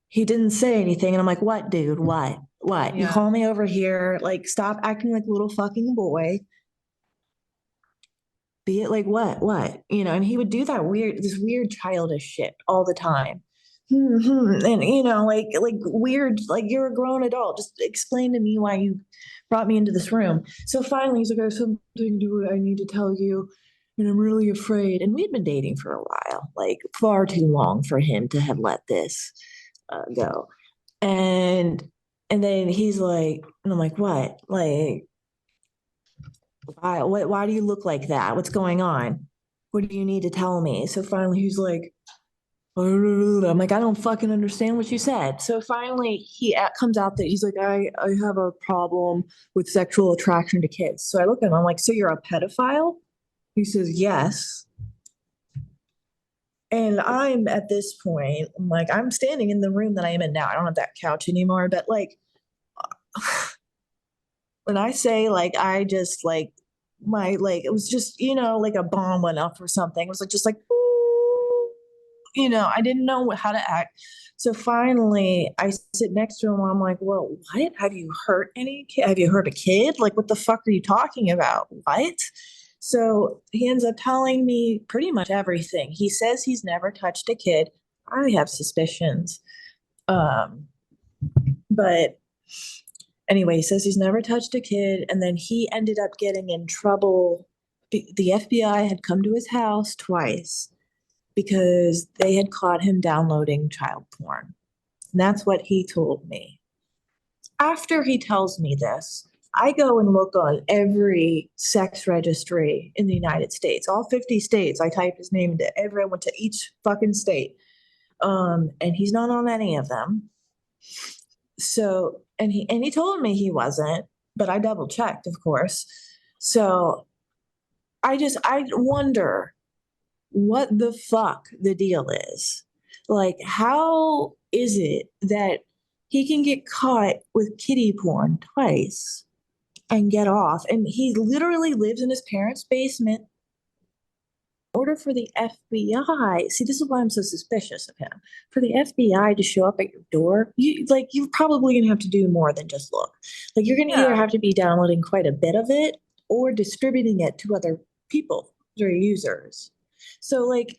He didn't say anything, and I'm like, what, dude? What? You Yeah. call me over here, like, stop acting like a little fucking boy. Be it like what? And he would do this weird childish shit all the time. And like weird, like, you're a grown adult. Just explain to me why you brought me into this room. So finally he's like, I have something I need to tell you, and I'm really afraid. And we'd been dating for a while, like far too long for him to have let this go. And then he's like, and I'm like, what? Like, why do you look like that? What's going on? What do you need to tell me? So finally he's like, I'm like, I don't fucking understand what you said. So finally he comes out that he's like, I have a problem with sexual attraction to kids. So I look at him, I'm like, so you're a pedophile? He says, yes. And I'm at this point, I'm like, I'm standing in the room that I am in now. I don't have that couch anymore, but like, when I say like I just like my like it was just like a bomb went off or something. It was like just like I didn't know how to act. So finally, I sit next to him and I'm like, "Well, what? Have you hurt any kid? Have you hurt a kid? Like, what the fuck are you talking about? What?" So he ends up telling me pretty much everything. He says he's never touched a kid. I have suspicions. Um, but anyway, he says he's never touched a kid. And then he ended up getting in trouble. The FBI had come to his house twice because they had caught him downloading child porn. And that's what he told me. After he tells me this, I go and look on every sex registry in the United States, all 50 states. I type his name into every, I went to each fucking state. And he's not on any of them. So, and he told me he wasn't, but I double checked, of course. So I wonder what the fuck the deal is. Like, how is it that he can get caught with kiddie porn twice and get off? And he literally lives in his parents' basement. In order for the FBI, see, this is why I'm so suspicious of him. For the FBI to show up at your door, you're probably gonna have to do more than just look. Like, you're gonna either Yeah. have to be downloading quite a bit of it or distributing it to other people, or users. So, like,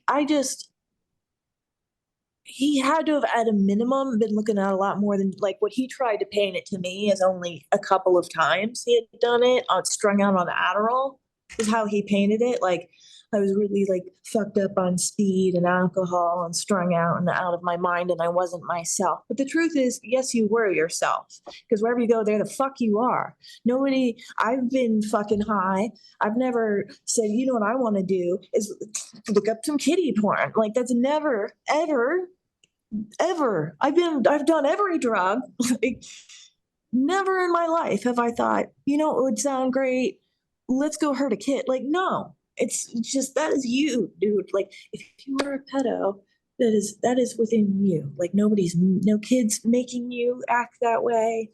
he had to have at a minimum been looking at a lot more than like what he tried to paint it to me as only a couple of times he had done it on strung out on Adderall is how he painted it. Like, I was really like fucked up on speed and alcohol and strung out and out of my mind and I wasn't myself. But the truth is, yes, you were yourself because wherever you go, there the fuck you are. Nobody, I've been fucking high. I've never said, you know what I want to do is look up some kiddie porn. Like, that's never, ever. I've done every drug. Like, never in my life have I thought, you know, it would sound great. Let's go hurt a kid. Like, no, it's just that is you, dude. Like, if you are a pedo, that is within you. Like, no kids making you act that way.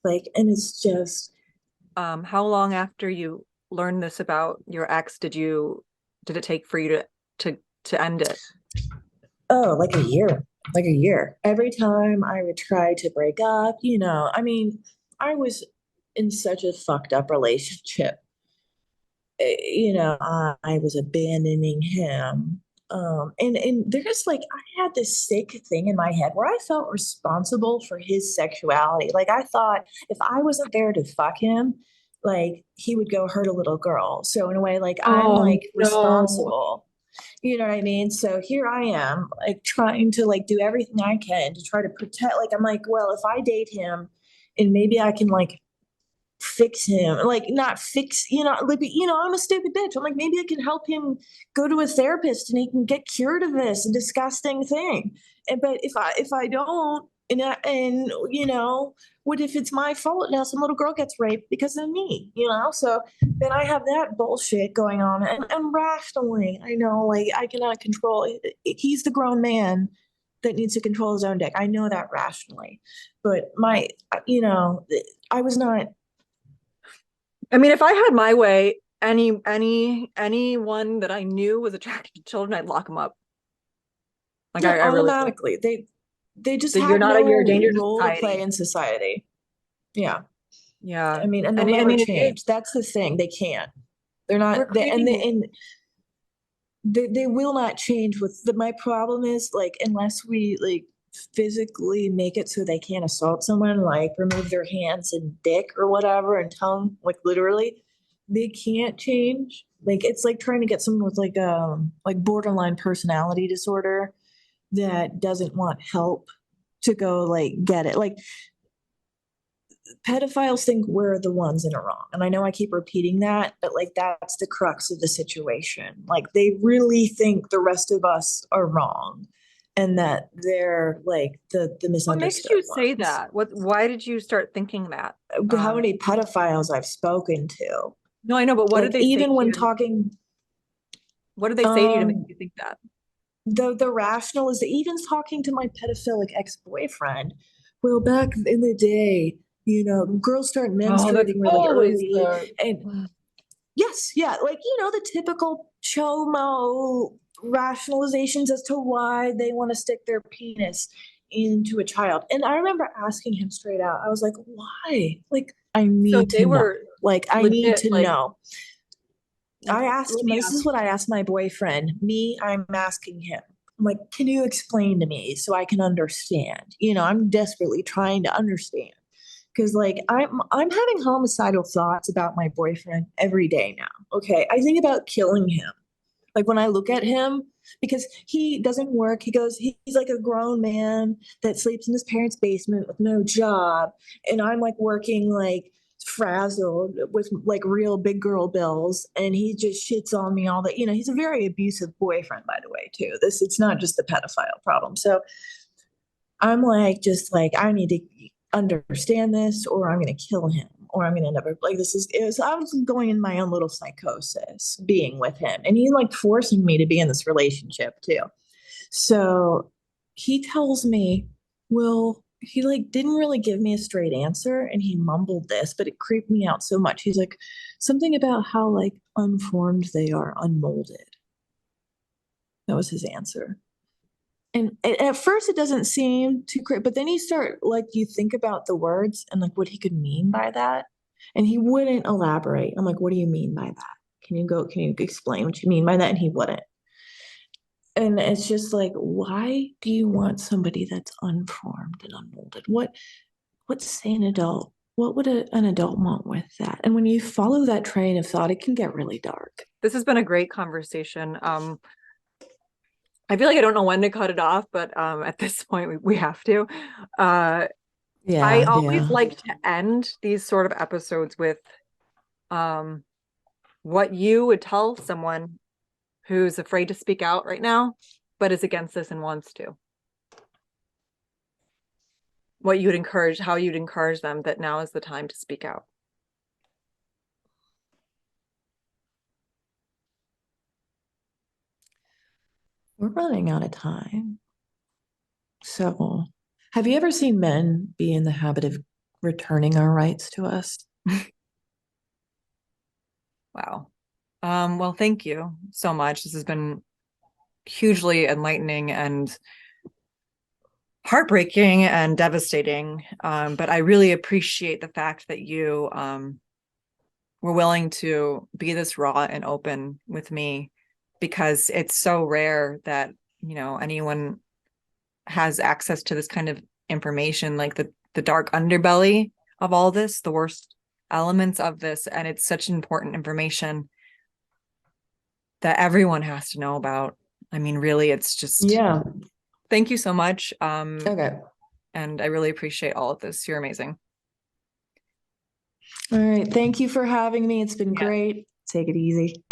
Like, and it's just How long after you learned this about your ex did it take for you to end it? oh, like a year. Like a year. Every time I would try to break up, I mean, I was in such a fucked up relationship. I was abandoning him. And there's like I had this sick thing in my head where I felt responsible for his sexuality. Like, I thought if I wasn't there to fuck him, like he would go hurt a little girl. So in a way, like I'm Oh like no. responsible. You know what I mean? So here I am, like trying to like do everything I can to try to protect. Like, I'm like, well, if I date him, and maybe I can like fix him, like not fix, like, I'm a stupid bitch. I'm like, maybe I can help him go to a therapist and he can get cured of this disgusting thing. But if I don't, what if it's my fault now? Some little girl gets raped because of me. So then I have that bullshit going on, and rationally, I know, like, I cannot control it. He's the grown man that needs to control his own dick. I know that rationally, but I was not. I mean, if I had my way, anyone that I knew was attracted to children, I'd lock them up. Like Yeah, I really would. automatically. They just That you're have not no you're a danger to role to play society. in society. Yeah. Yeah. I mean, and they'll And I never mean, it is, change. That's the thing. They can't. They're not we're creating, and they will not change my problem is like unless we like physically make it so they can't assault someone, like remove their hands and dick or whatever and tongue, like literally, they can't change. Like, it's like trying to get someone with like borderline personality disorder that doesn't want help to go like get it. Like, pedophiles think we're the ones in it wrong. And I know I keep repeating that, but like that's the crux of the situation. Like, they really think the rest of us are wrong and that they're like the what makes misunderstood you say ones. that? Why did you start thinking that? How Um, many pedophiles I've spoken to, no, I know, but what did like they say even to when you? talking, What did they say to you to make um, you think that? the rational is even talking to my pedophilic ex-boyfriend. Well, back in the day, girls start Oh, that's menstruating really always early, the and yes, yeah, like the typical chomo rationalizations as to why they want to stick their penis into a child. And I remember asking him straight out. I was like, "Why? Like, I so need they to know. were Like, I need legit to like know." let me this is ask. what I asked my boyfriend. I'm asking him. I'm like, can you explain to me so I can understand? I'm desperately trying to understand. Because like I'm having homicidal thoughts about my boyfriend every day now. Okay. I think about killing him. Like when I look at him, because he doesn't work, he's like a grown man that sleeps in his parents' basement with no job. And I'm like working like frazzled with like real big girl bills. And he just shits on me all that. He's a very abusive boyfriend, by the way, too. It's not just the pedophile problem. So I'm like, just like, I need to understand this or I'm going to kill him or I'm going to never like I was going in my own little psychosis being with him and he like forcing me to be in this relationship too. So he tells me, well, he like didn't really give me a straight answer and he mumbled this, but it creeped me out so much. He's like, something about how like unformed they are, unmolded. That was his answer. And at first it doesn't seem too great, but then you start like you think about the words and like what he could mean by that. And he wouldn't elaborate. I'm like, what do you mean by that? Can you explain what you mean by that? And he wouldn't. And it's just like, why do you want somebody that's unformed and unmolded? What's say an adult? What would an adult want with that? And when you follow that train of thought, it can get really dark. This has been a great conversation. I feel like I don't know when to cut it off, but at this point we have to. I Yeah, always yeah. like to end these sort of episodes with what you would tell someone who's afraid to speak out right now, but is against this and wants to. What you'd encourage, how you'd encourage them that now is the time to speak out. We're running out of time. So, have you ever seen men be in the habit of returning our rights to us? Wow. Well, thank you so much. This has been hugely enlightening and heartbreaking and devastating. But I really appreciate the fact that you were willing to be this raw and open with me because it's so rare that, anyone has access to this kind of information, like the dark underbelly of all this, the worst elements of this. And it's such important information that everyone has to know about. I mean, really, it's just, Yeah. thank you so much. Okay. And I really appreciate all of this. You're amazing. All right. Thank you for having me. It's been Yeah. great. Take it easy.